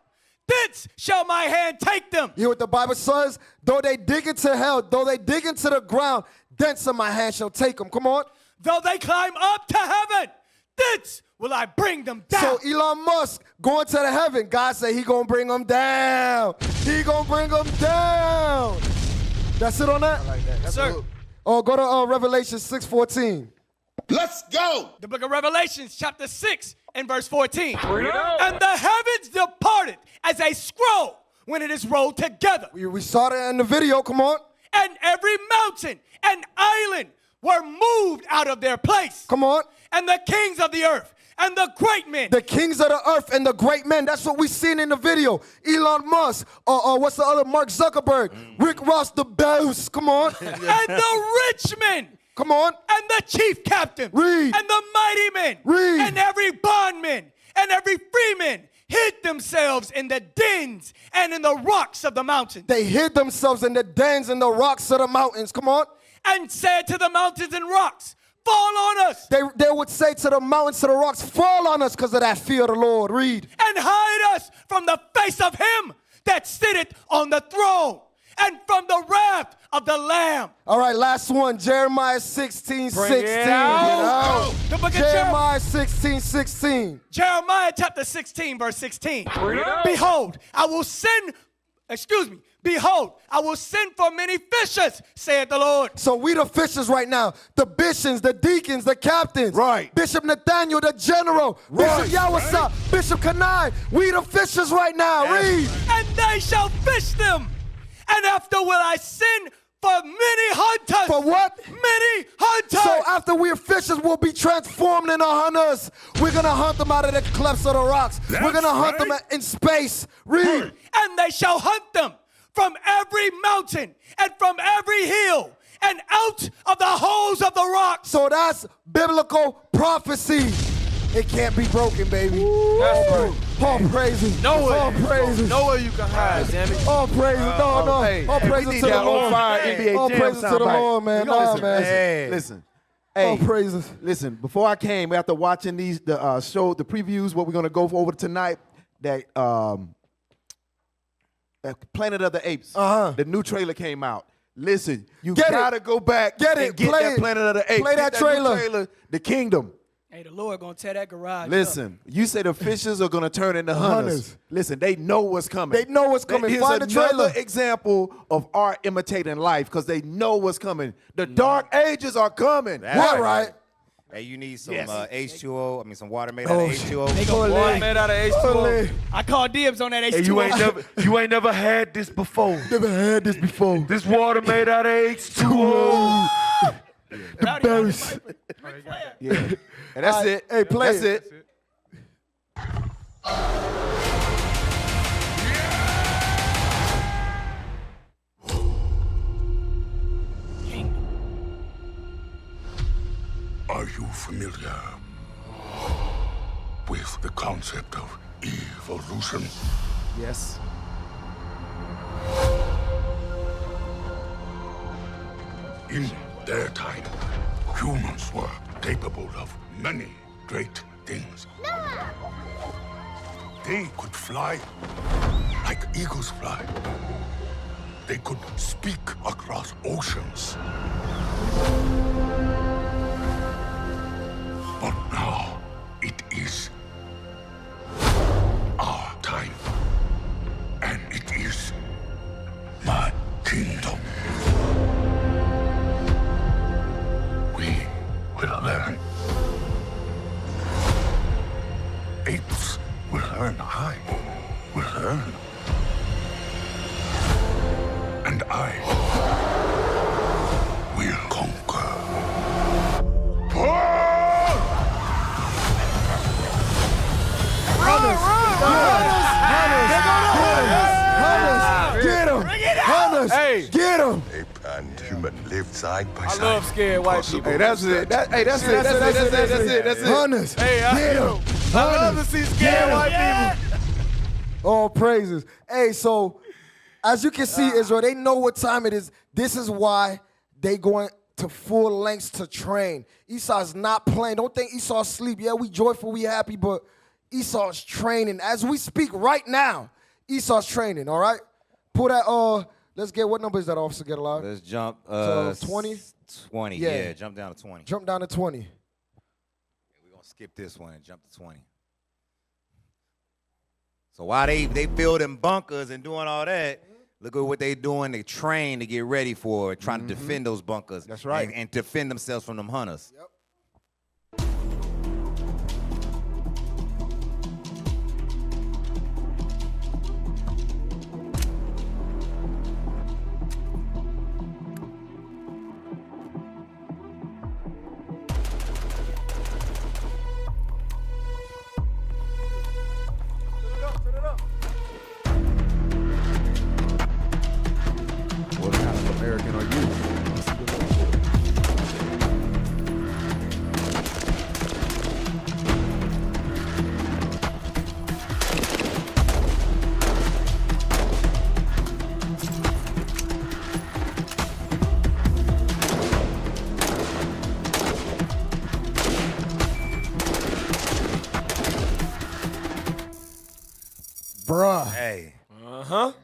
thence shall my hand take them. You hear what the Bible says? Though they dig into hell, though they dig into the ground, thence my hand shall take them. Come on. Though they climb up to heaven, thence will I bring them down. So Elon Musk going to the heaven. God said he gonna bring them down. He gonna bring them down. That's it on that? I like that. That's Sir. good. Oh, go to Revelation 6:14. Let's go. The book of Revelations, chapter 6 and verse 14. And the heavens departed as a scroll when it is rolled together. We saw that in the video. Come on. And every mountain and island were moved out of their place. Come on. And the kings of the earth and the great men. The kings of the earth and the great men. That's what we seen in the video. Elon Musk, what's the other? Mark Zuckerberg, Rick Ross, the boss. Come on. And the rich men. Come on. And the chief captain. Read. And the mighty men. Read. And every bondman. And every freeman hid themselves in the dens and in the rocks of the mountains. They hid themselves in the dens and the rocks of the mountains. Come on. And said to the mountains and rocks, fall on us. They would say to the mountains, to the rocks, fall on us because of that fear of the Lord. Read. And hide us from the face of him that sitteth on the throne and from the wrath of the Lamb. All right, last one. Jeremiah 16:16. The book of Jeremiah 16:16. Jeremiah chapter 16, verse 16. Behold, I will send for many fishers, saith the Lord. So we the fishers right now. The bishops, the deacons, the captains. Right. Bishop Nathaniel, the general. Right. Bishop Yawasa, Bishop Kanai. We the fishers right now. Read. And they shall fish them. And after will I send for many hunters. For what? Many hunters. So after we're fishers, we'll be transformed into hunters. We're going to hunt them out of the clefts of the rocks. We're going to hunt them in space. Read. And they shall hunt them from every mountain and from every hill and out of the holes of the rocks. So that's biblical prophecy. It can't be broken, baby. That's right. All praises. All praises. Nowhere you can hide, damn it. All praises. No. Hey, All praises to the Lord. All praises to the Lord, man. Nah, man. Listen. All Hey, praises. listen. Before I came, after watching the previews, what we're gonna go over tonight, that Planet of the Apes. The new trailer came out. Listen, you gotta go back and get that Planet of the Apes. Play that Get new trailer. The Kingdom. Hey, the Lord gonna tear that garage Listen, you say the fishers are gonna turn into hunters. Listen, they know what's coming. They know what's coming. Here's Find the trailer. another example of art imitating life because they know what's coming. The dark ages are coming. That's right. Hey, you need some Yes. H2O. some water made out of H2O. They gonna Water made out of H2O. I call dibs on that H2O. Hey, you ain't never had this before. Never had this before. This water made out of H2O. The burst. Yeah. And that's it. Hey, play That's it. it. Are you familiar with the concept of evolution? Yes. In their time, humans were capable of many great things. They could fly like eagles fly. They could speak across oceans. But now it is our time. And it is my kingdom. I will conquer. Hunters, hey, get him! Ape and human live side by I side. love scared white people. Hey, that's it. That's it. Hunters, Hey, get him! I love to see scared white people. All praises. Hey, so as you can see, Israel, they know what time it is. This is why they going to full lengths to train. Esau's not playing. Don't think Esau's asleep. Yeah, we joyful, we happy, but Esau's training. As we speak right now, Esau's training, all right? Pull that, let's get, what number is that, officer? Get alive. Let's jump. 20? 20, yeah, jump down to 20. Jump down to 20. We're going to skip this one and jump to 20. So while they building bunkers and doing all that, look at what they doing. They train to get ready for it, trying to defend those bunkers. That's right. And defend themselves from them hunters. Yep. What kind of American are you? Bruh. Hey.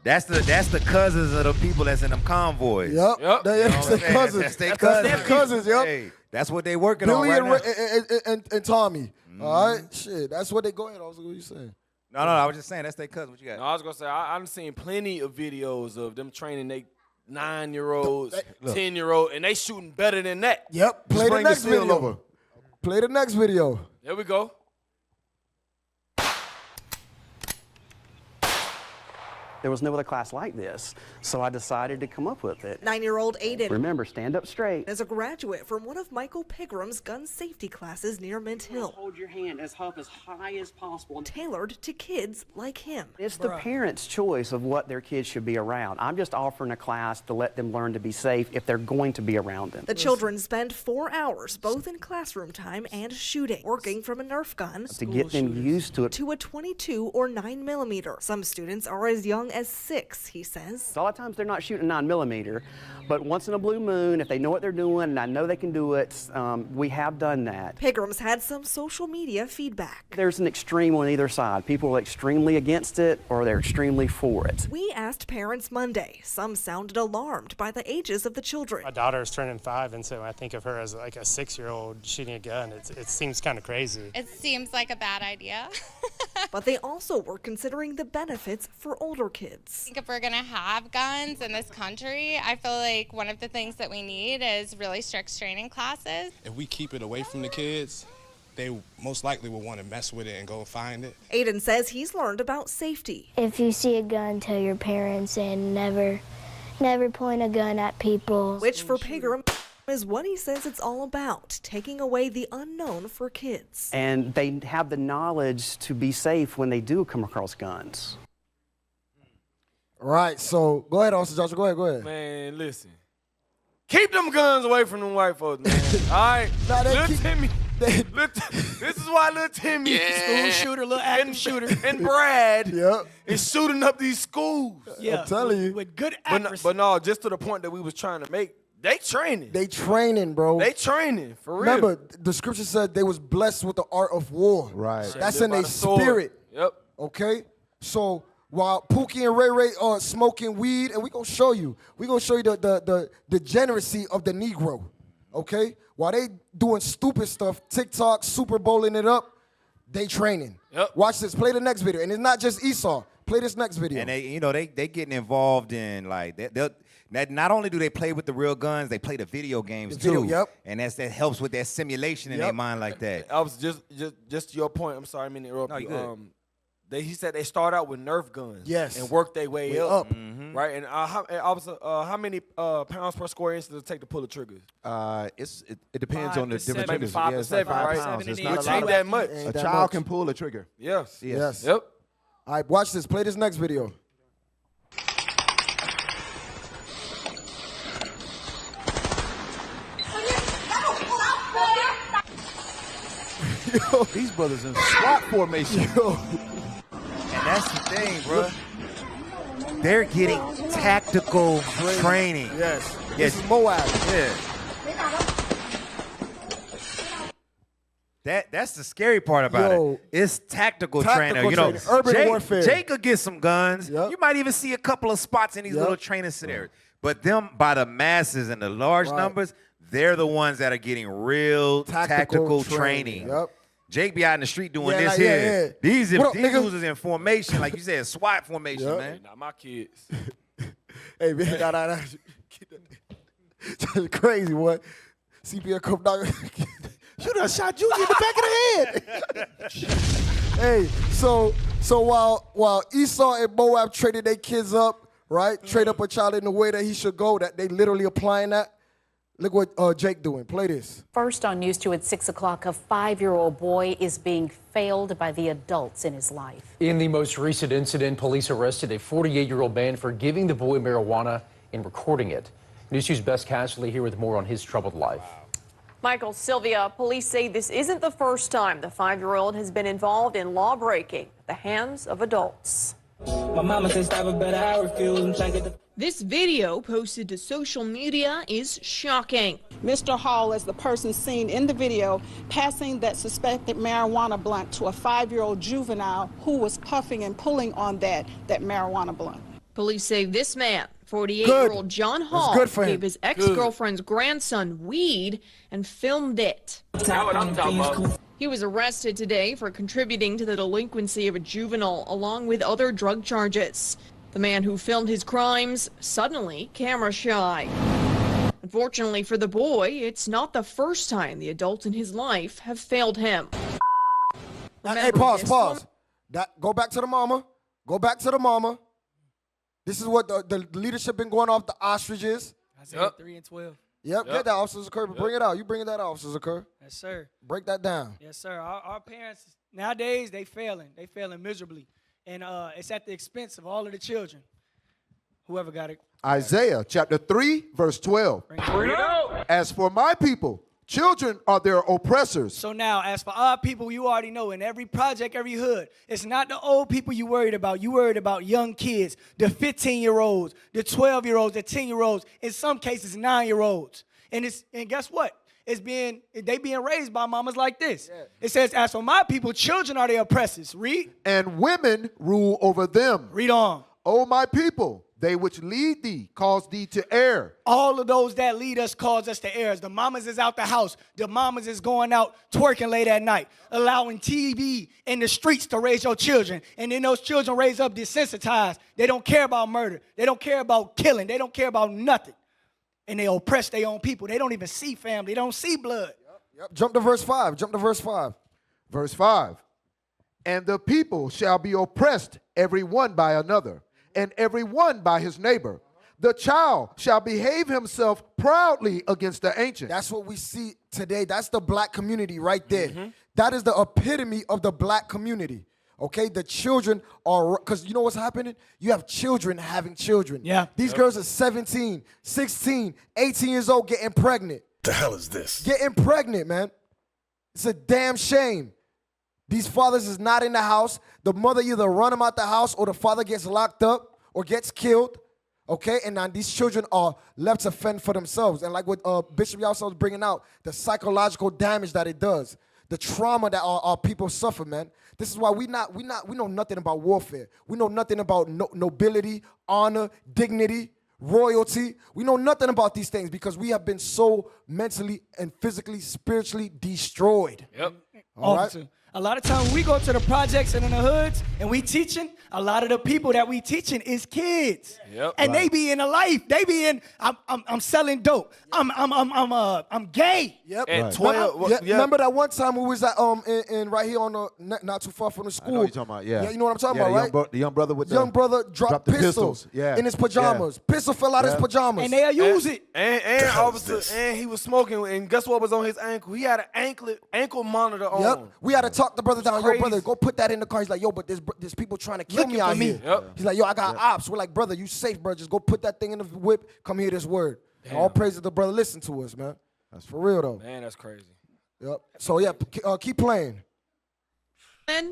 That's the cousins of the people that's in them convoys. Yep. That's their cousins. That's their That's cousins. their cousins, yep. Hey, that's what they working Billy on right now. and Tommy. All right? Shit, that's what they go ahead. What you saying? No, I was just saying that's their cousin. What you got? No, I was gonna say I've seen plenty of videos of them training they 9-year-olds, 10-year-old, and they shooting better than that. Yep. Play the bring the next steel video. over. Play the next video. There we go. There was no other class like this, so I decided to come up with it. 9-year-old Aiden. Remember, stand up straight. As a graduate from one of Michael Pigram's gun safety classes near Mint Hill. Hold your hand up as high as possible. Tailored to kids like him. It's the parents' choice of what their kids should be around. I'm just offering a class to let them learn to be safe if they're going to be around them. The children spend 4 hours, both in classroom time and shooting, working from a Nerf gun. To get them used to it. To a 22 or 9mm. Some students are as young as 6, he says. A lot of times they're not shooting 9mm, but once in a blue moon, if they know what they're doing and I know they can do it, we have done that. Pigram's had some social media feedback. There's an extreme on either side. People are extremely against it or they're extremely for it. We asked parents Monday. Some sounded alarmed by the ages of the children. My daughter is turning 5, and so I think of her as like a 6-year-old shooting a gun. It seems kind of crazy. It seems like a bad idea. But they also were considering the benefits for older kids. I think if we're going to have guns in this country, I feel like one of the things that we need is really strict training classes. If we keep it away from the kids, they most likely will want to mess with it and go find it. Aiden says he's learned about safety. If you see a gun, tell your parents and never point a gun at people. Which for Pigram is what he says it's all about, taking away the unknown for kids. And they have the knowledge to be safe when they do come across guns. Right, so go ahead, Officer Joshua. Go ahead. Man, listen. Keep them guns away from them white folks, man. All right? Little Timmy. This is why little Timmy, school shooter, little active shooter, and Brad is shooting up these schools. Yeah, I'm telling you. With good accuracy. But no, just to the point that we was trying to make, they training. They training, bro. They training, for real. Remember, the scripture said they was blessed with the art of war. Right. That's in their spirit. Yep. Okay? So while Pookie and Ray Ray are smoking weed, and we're going to show you the degeneracy of the Negro. Okay? While they doing stupid stuff, TikTok, Super Bowling it up, they training. Yep. Watch this. Play the next video. And it's not just Esau. Play this next video. And they getting involved in like not only do they play with the real guns, they play the video games too. Yep. And that helps with that simulation in their mind like that. I was just to your point. I'm sorry, I mean to interrupt you. Good. he said they start out with Nerf guns. Yes. And work their way Way up. up. Right. And officer, how many pounds per square inch does it take to pull a trigger? It depends 5 on the to different 7. triggers. 5 Yeah, to it's like 7, 5 right? pounds. It's Seven not and a eight. lot. Ain't that much. Ain't A that child much. can pull a trigger. Yes. Yes. Yep. All right, watch this. Play this next video. Yo, these brothers in SWAT formation. Yo. And that's the thing, bro. They're getting tactical training. Yes. Yes. This is Moab. Yeah. That's the scary part about it. It's tactical training. You know, training. Urban warfare. Jake could get some guns. Yep. You might even see a couple of spots in these little training scenarios. But them, by the masses and the large numbers, they're the ones that are getting real tactical training. Yep. Jake be out in the street doing Yeah, this like, here. yeah. These What up, these nigga? dudes is in formation, like you said, SWAT formation, man. Not my kids. Hey, man, that's crazy, what? CPS come down. You done shot Junior in the back of the head. Hey, so while Esau and Moab traded their kids up, right? Trade up a child in the way that he should go, that they literally applying that. Look what Jake doing. Play this. First on News 2 at 6 o'clock, a 5-year-old boy is being failed by the adults in his life. In the most recent incident, police arrested a 48-year-old man for giving the boy marijuana and recording it. News 2's Bess Casserly here with more on his troubled life. Michael, Sylvia, police say this isn't the first time the 5-year-old has been involved in law-breaking at the hands of adults. My mama says stop it, but I refuse. I'm trying to get the This video posted to social media is shocking. Mr. Hall is the person seen in the video passing that suspected marijuana blunt to a 5-year-old juvenile who was puffing and pulling on that marijuana blunt. Police say this man, 48-year-old John Hall, good for him. gave his ex-girlfriend's grandson weed and filmed it. He was arrested today for contributing to the delinquency of a juvenile along with other drug charges. The man who filmed his crimes, suddenly camera shy. Unfortunately for the boy, it's not the first time the adults in his life have failed him. Hey, pause. Go back to the mama. Go back to the mama. This is what the leadership been going off the ostriches. Isaiah 3 and 12. Yep, get that, Officers Occur. Bring it out. You bring that out, Officers Occur. Yes, sir. Break that down. Yes, sir. Our parents, nowadays, they failing. They failing miserably. And it's at the expense of all of the children. Whoever got it. Isaiah chapter 3, verse 12. Bring it out. As for my people, children are their oppressors. So now, as for our people, you already know, in every project, every hood, it's not the old people you worried about. You worried about young kids, the 15-year-olds, the 12-year-olds, the 10-year-olds, in some cases, 9-year-olds. And guess what? They being raised by mamas like this. Yeah. It says, as for my people, children are their oppressors. Read. And women rule over them. Read on. O my people, they which lead thee cause thee to err. All of those that lead us cause us to err. The mamas is out the house. The mamas is going out twerking late at night, allowing TV in the streets to raise your children. And then those children raise up desensitized. They don't care about murder. They don't care about killing. They don't care about nothing. And they oppress their own people. They don't even see family. They don't see blood. Yep. Jump to verse 5. Verse 5. And the people shall be oppressed, every one by another, and every one by his neighbor. The child shall behave himself proudly against the ancient. That's what we see today. That's the black community right there. Mm-hmm. That is the epitome of the black community. Okay, the children are, because you know what's happening? You have children having children. Yeah. These girls are 17, 16, 18 years old getting pregnant. The hell is this? Getting pregnant, man. It's a damn shame. These fathers is not in the house. The mother either run them out the house or the father gets locked up or gets killed. Okay, and now these children are left to fend for themselves. And like what Bishop Yalsa was bringing out, the psychological damage that it does, the trauma that our people suffer, man. This is why we know nothing about warfare. We know nothing about nobility, honor, dignity, royalty. We know nothing about these things because we have been so mentally and physically, spiritually destroyed. Yep. Officer. A lot of times we go to the projects and in the hoods and we teaching, a lot of the people that we teaching is kids. Yep. And they be in a life. They be in, I'm selling dope. I'm gay. Yep. At 12. Remember that one time we was at in right here on the not too far from the school. I know what you're talking about. Yeah. You know what I'm talking about, right? The young brother with young brother dropped the pistols. Yeah. In his pajamas. Pistol fell out his pajamas. And they'll use it. And officer, and he was smoking, and guess what was on his ankle? He had an ankle monitor on. Yep. We had to talk the brother down. Crazy. Yo, brother, go put that in the car. He's like, yo, but there's people trying to kill me out here. Yep. He's like, yo, I got ops. We're like, brother, you safe, bro. Just go put that thing in the whip. Come hear this word. All praise to the brother. Listen to us, man. That's for real, though. Man, that's crazy. Yep. So, yeah, keep playing. Then,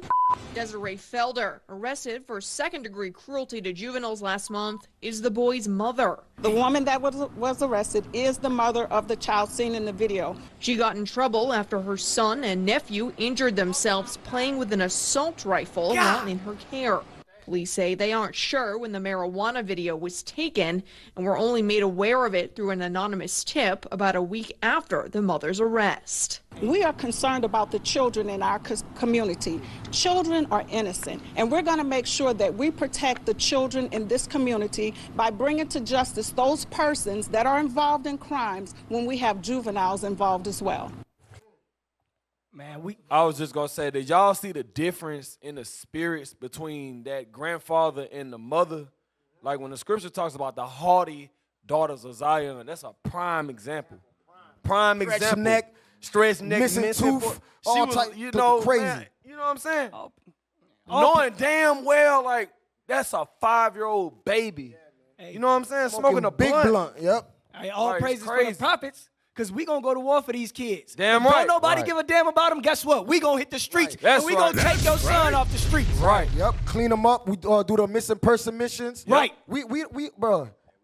Desiree Felder, arrested for second-degree cruelty to juveniles last month, is the boy's mother. The woman that was arrested is the mother of the child seen in the video. She got in trouble after her son and nephew injured themselves playing with an assault rifle while in her care. Police say they aren't sure when the marijuana video was taken and were only made aware of it through an anonymous tip about a week after the mother's arrest. We are concerned about the children in our community. Children are innocent, and we're going to make sure that we protect the children in this community by bringing to justice those persons that are involved in crimes when we have juveniles involved as well. Man, I was just gonna say, did y'all see the difference in the spirits between that grandfather and the mother? Like when the scripture talks about the haughty daughters of Zion, that's a prime example. Prime Stretched example. neck, stretched neck, missing tooth, all type, you know, crazy. man, you know what I'm saying? Knowing damn well, like that's a 5-year-old baby. You know what I'm saying? Smoking a big blunt. Yep. Hey, all Like, praises crazy. for the prophets. Because we going to go to war for these kids. Damn If right. Don't nobody Right. give a damn about them. Guess what? We going to hit the streets. That's and we going to right. take your son off the streets. Right. Yep. Clean them up. We do the missing person missions. Right. We bro.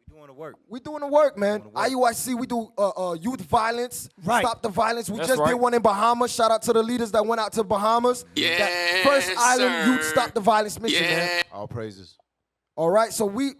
We doing the work. We doing the work, man. IUIC, we do youth violence. Right. Stop the violence. We That's just did right. one in Bahamas. Shout out to the leaders that went out to Bahamas. That first island youth stop the violence mission, man. All praises. All right, so we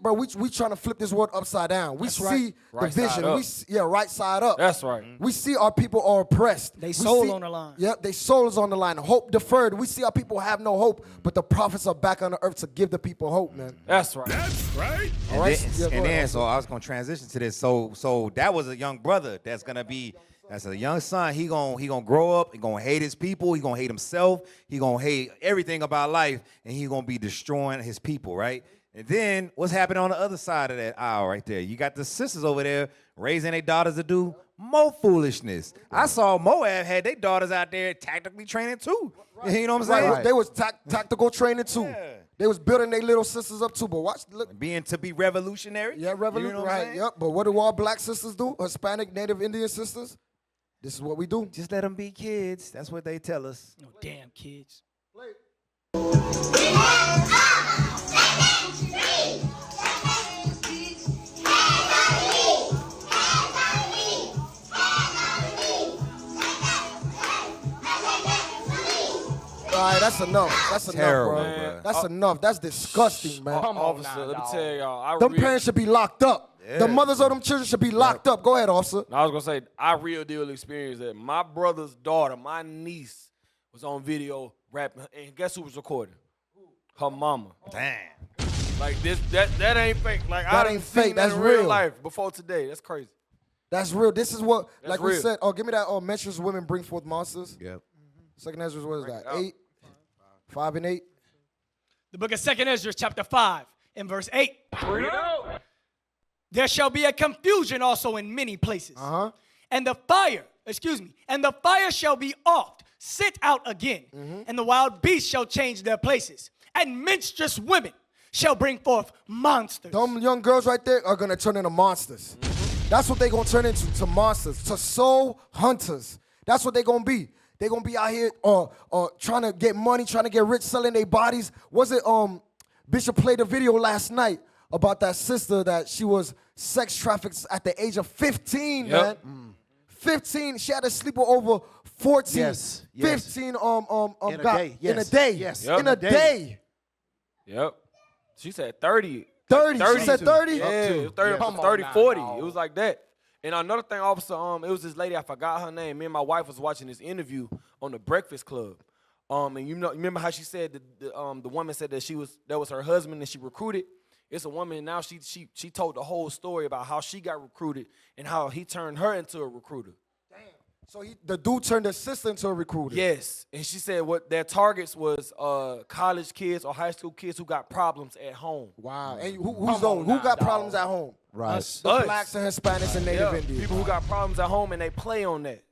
trying to flip this world upside down. We see Right the vision. side up. We see, right side up. That's right. We see our people are oppressed. They We soul see- on the line. Yep, they soul is on the line. Hope deferred. We see our people have no hope, but the prophets are back on the earth to give the people hope, man. That's right. That's right. All right, yeah, go And ahead. then, so I was gonna transition to this. So that was a young brother that's gonna be. That's a young son. He gonna grow up. He gonna hate his people. He gonna hate himself. He gonna hate everything about life, and he gonna be destroying his people, right? And then what's happening on the other side of that aisle right there? You got the sisters over there raising their daughters to do more foolishness. I saw Moab had their daughters out there tactically training too. You know what I'm saying? Right. They was tactical training too. Yeah. They was building their little sisters up too. But watch, look. To be revolutionary. Yeah, revolutionary. You know what I'm Right. saying? Yep. But what do all black sisters do? Hispanic, Native Indian sisters. This is what we do. Just let them be kids. That's what they tell us. No damn kids. All right, that's enough. That's Terrible, enough, bro. bro. That's enough. That's disgusting, man. Officer, let me tell y'all. Them parents should be locked up. Yeah. The mothers of them children should be locked up. Go ahead, officer. I was gonna say, I real deal experienced that. My brother's daughter, my niece, was on video rapping, and guess who was recording? Her mama. Damn. Like this, that ain't fake. Like That I ain't ain't seen fake. that That's in real real. life before today. That's crazy. That's real. This is what, That's like we real. said. Oh, give me that. Oh, mentions women bring forth monsters. Yep. Second Ezra, what is Bring that? it out. 8, 5 and 8. The book of 2 Ezra, chapter 5, and verse 8. There shall be a confusion also in many places. And the fire shall be oft sent out again, and the wild beasts shall change their places, and minstrous women shall bring forth monsters. Them young girls right there are gonna turn into monsters. That's what they gonna turn into, to monsters, to soul hunters. That's what they gonna be. They gonna be out here trying to get money, trying to get rich, selling their bodies. Was it Bishop played a video last night about that sister that she was sex trafficked at the age of 15, man. 15. She had to sleep with over 14. Yes. 15 In a day. in a Yes. day. Yes. In a day. Yep. She said 30. 30. She said 30? Yeah, Up to. it was 30, Yeah. up to 30, 40. It was like that. And another thing, officer, it was this lady, I forgot her name. Me and my wife was watching this interview on the Breakfast Club. And you remember how she said the woman said that was her husband and she recruited? It's a woman, and now she told the whole story about how she got recruited and how he turned her into a recruiter. So the dude turned the sister into a recruiter. Yes, and she said what their targets was college kids or high school kids who got problems at home. Wow, and who got problems at home? Right. The blacks and Hispanics and Native Indians. People who got problems at home and they play on that.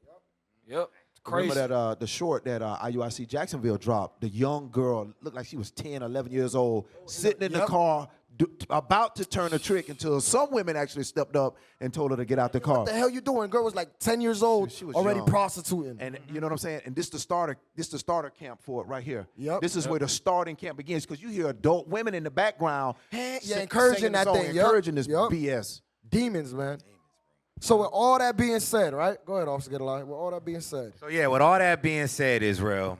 Yep. It's crazy. Remember that the short that IUIC Jacksonville dropped? The young girl looked like she was 10, 11 years old, sitting in the car, about to turn a trick until some women actually stepped up and told her to get out the car. What the hell you doing? Girl was like 10 years old, She was already young. prostituting. And you know what I'm saying? And this the starter camp for it right here. Yep. This is where the starting camp begins, because you hear adult women in the background encouraging singing that the song, thing. encouraging this BS. Demons, man. So with all that being said, right? Go ahead, Officer, get a line. With all that being said. So yeah, with all that being said, Israel,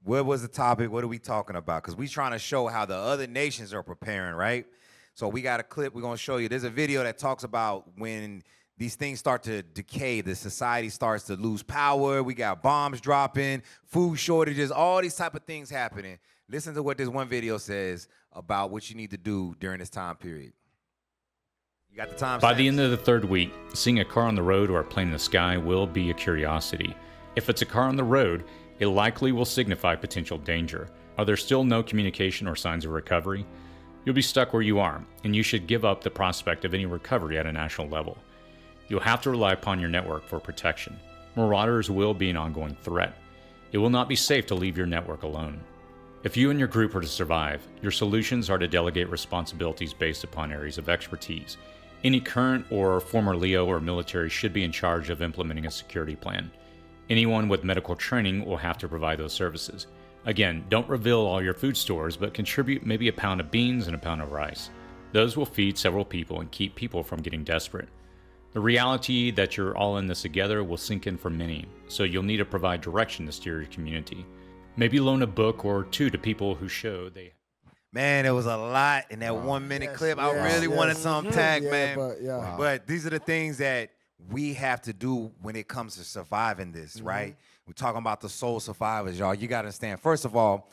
what was the topic? What are we talking about? Because we trying to show how the other nations are preparing, right? So we got a clip we're going to show you. There's a video that talks about when these things start to decay, the society starts to lose power, we got bombs dropping, food shortages, all these type of things happening. Listen to what this one video says about what you need to do during this time period. You got the time? By the end of the third week, seeing a car on the road or a plane in the sky will be a curiosity. If it's a car on the road, it likely will signify potential danger. Are there still no communication or signs of recovery? You'll be stuck where you are, and you should give up the prospect of any recovery at a national level. You'll have to rely upon your network for protection. Marauders will be an ongoing threat. It will not be safe to leave your network alone. If you and your group are to survive, your solutions are to delegate responsibilities based upon areas of expertise. Any current or former LEO or military should be in charge of implementing a security plan. Anyone with medical training will have to provide those services. Again, don't reveal all your food stores, but contribute maybe a pound of beans and a pound of rice. Those will feed several people and keep people from getting desperate. The reality that you're all in this together will sink in for many, so you'll need to provide direction to steer your community. Maybe loan a book or two to people who show they... Man, there was a lot in that 1 minute clip. I really wanted to unpack, man. But these are the things that we have to do when it comes to surviving this, right? We're talking about the soul survivors, y'all. You got to understand, first of all,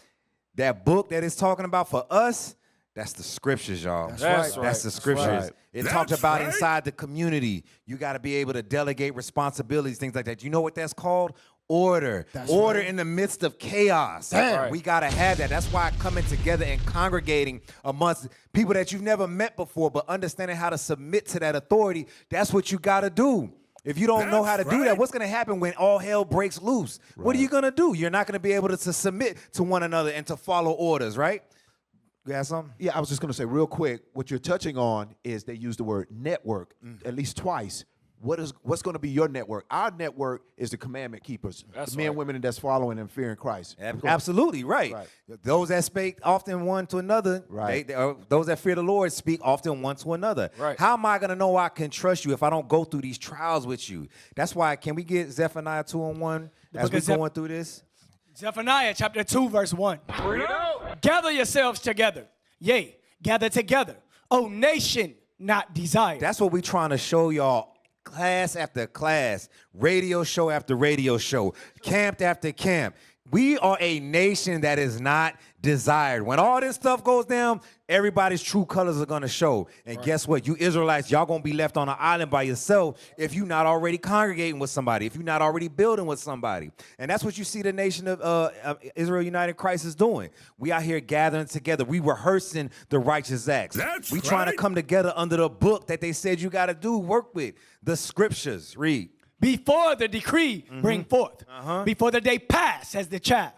that book that it's talking about for us, that's the scriptures, y'all. That's right. That's the scriptures. It talks about inside the community. You got to be able to delegate responsibilities, things like that. You know what that's called? Order. Order in the midst of chaos. We got to have that. That's why coming together and congregating amongst people that you've never met before, but understanding how to submit to that authority, that's what you got to do. If you don't know how to do that, what's going to happen when all hell breaks loose? What are you going to do? You're not going to be able to submit to one another and to follow orders, right? You got something? Yeah, I was just going to say real quick, what you're touching on is they use the word network at least twice. What's going to be your network? Our network is the commandment keepers, the men and women that's following and fearing Christ. Absolutely, right. Those that speak often one to another, those that fear the Lord speak often one to another. How am I going to know I can trust you if I don't go through these trials with you? That's why, can we get Zephaniah 2:1 as we're going through this? Zephaniah chapter 2, verse 1. Gather yourselves together. Yea, gather together. O nation not desired. That's what we're trying to show y'all. Class after class, radio show after radio show, camp after camp. We are a nation that is not desired. When all this stuff goes down, everybody's true colors are going to show. And guess what? You Israelites, y'all going to be left on an island by yourself if you're not already congregating with somebody, if you're not already building with somebody. And that's what you see the nation of Israel United Christ is doing. We out here gathering together. We rehearsing the righteous acts. We trying to come together under the book that they said you got to do, work with. The scriptures. Read. Before the decree bring forth, before the day pass as the chaff,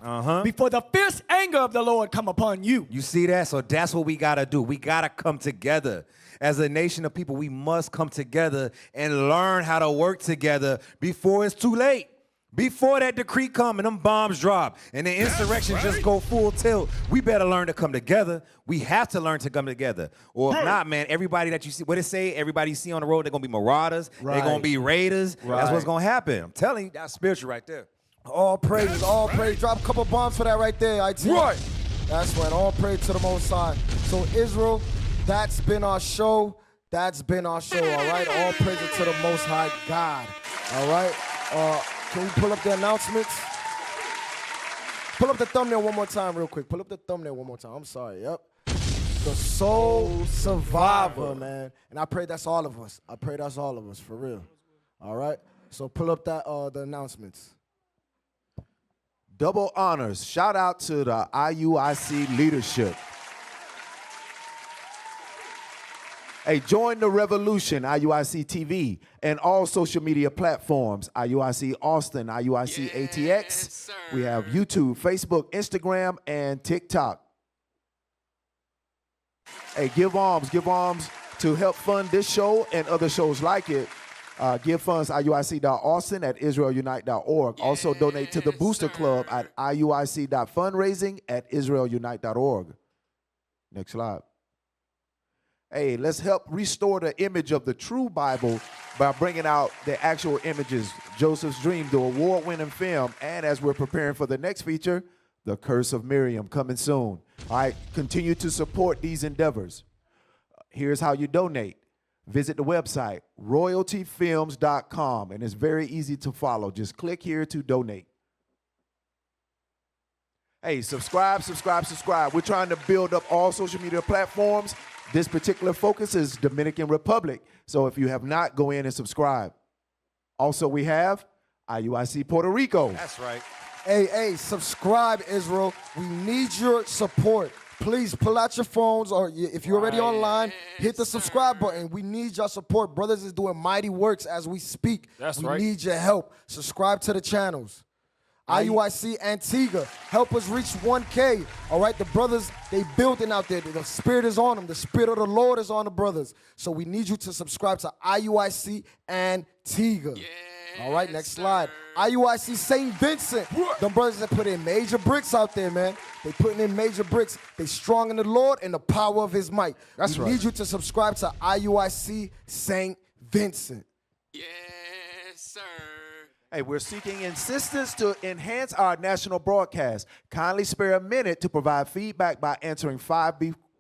before the fierce anger of the Lord come upon you. You see that? So that's what we got to do. We got to come together. As a nation of people, we must come together and learn how to work together before it's too late. Before that decree come and them bombs drop and the insurrection just go full tilt, we better learn to come together. We have to learn to come together. Or if not, man, everybody that you see, what it say, everybody you see on the road, they're going to be marauders. They're going to be raiders. That's what's going to happen. I'm telling you, that's spiritual right there. All praises, all praise. Drop a couple bombs for that right there, IT. That's right. All praise to the Most High. So Israel, that's been our show. That's been our show, all right? All praises to the Most High God, all right? Can we pull up the announcements? Pull up the thumbnail one more time real quick. Pull up the thumbnail one more time. I'm sorry, yep. The Soul Survivor, man. And I pray that's all of us. I pray that's all of us, for real. All right? So pull up that the announcements. Double honors. Shout out to the IUIC leadership. Hey, join the revolution, IUIC TV, and all social media platforms, IUIC Austin, IUIC ATX. We have YouTube, Facebook, Instagram, and TikTok. Hey, give alms to help fund this show and other shows like it. Give funds IUIC.Austin at IsraelUnite.org. Also donate to the Booster Club at IUIC.fundraising at IsraelUnite.org. Next slide. Hey, let's help restore the image of the true Bible by bringing out the actual images. Joseph's Dream, the award-winning film, and as we're preparing for the next feature, The Curse of Miriam, coming soon. All right, continue to support these endeavors. Here's how you donate. Visit the website, royaltyfilms.com, and it's very easy to follow. Just click here to donate. Hey, subscribe. We're trying to build up all social media platforms. This particular focus is Dominican Republic. So if you have not, go in and subscribe. Also, we have IUIC Puerto Rico. That's right. Hey, subscribe, Israel. We need your support. Please pull out your phones, or if you're already online, hit the subscribe button. We need your support. Brothers is doing mighty works as we speak. That's we right. need your help. Subscribe to the channels. IUIC Antigua, help us reach 1K. All right, the brothers, they building out there. The Spirit is on them. The Spirit of the Lord is on the brothers. So we need you to subscribe to IUIC Antigua. All right, next slide. IUIC St. Vincent. Them brothers that put in major bricks out there, man. They putting in major bricks. They strong in the Lord and the power of his might. That's right. We need you to subscribe to IUIC St. Vincent. Yes, sir. Hey, we're seeking assistance to enhance our national broadcast. Kindly spare a minute to provide feedback by answering 5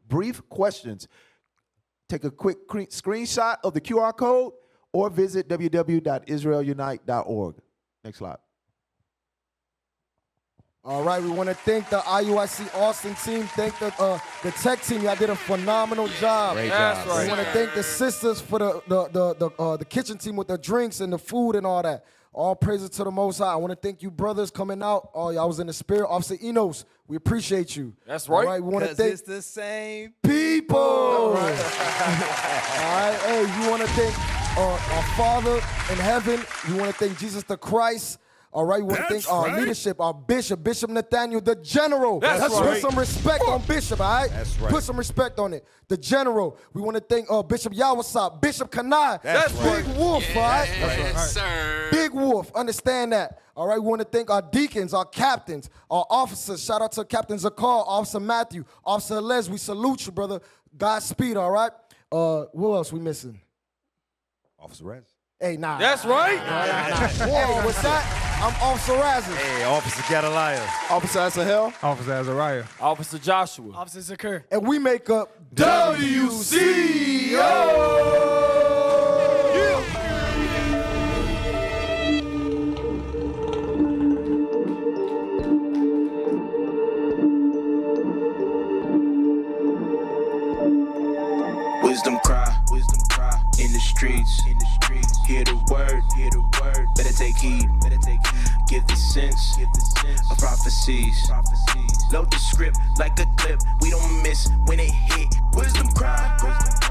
brief questions. Take a quick screenshot of the QR code or visit www.israelunite.org. Next slide. All right, we want to thank the IUIC Austin team. Thank the tech team. Y'all did a phenomenal job. Great job. We want to thank the sisters for the kitchen team with the drinks and the food and all that. All praises to the Most High. I want to thank you brothers coming out. Oh, y'all was in the spirit. Officer Enos, we appreciate you. That's right. All right, we want to thank it's the same people. All right. Hey, you want to thank our Father in heaven. You want to thank Jesus the Christ. All right, we want to thank our leadership, our Bishop Nathaniel, the General. That's right. Put some respect on Bishop, all right? That's right. Put some respect on it. The General. We want to thank Bishop Yawasop, Bishop Kanai. That's right. Big Wolf, all right? Yes, sir. Big Wolf, understand that. All right, we want to thank our deacons, our captains, our officers. Shout out to Captain Zakar, Officer Matthew, Officer Les. We salute you, brother. Godspeed, all right? Who else we missing? Officer Rez. Hey, nah. That's right. Nah. Hey, what's that? I'm Officer Razzie. Hey, Officer Gadaliah. Officer Asahel. Officer Azariah. Officer Joshua. Officer Zakur. And we make up WCO. Wisdom cry in the streets. Hear the word, better take heed. Give the sense of prophecies. Load the script like a clip, we don't miss when it hits.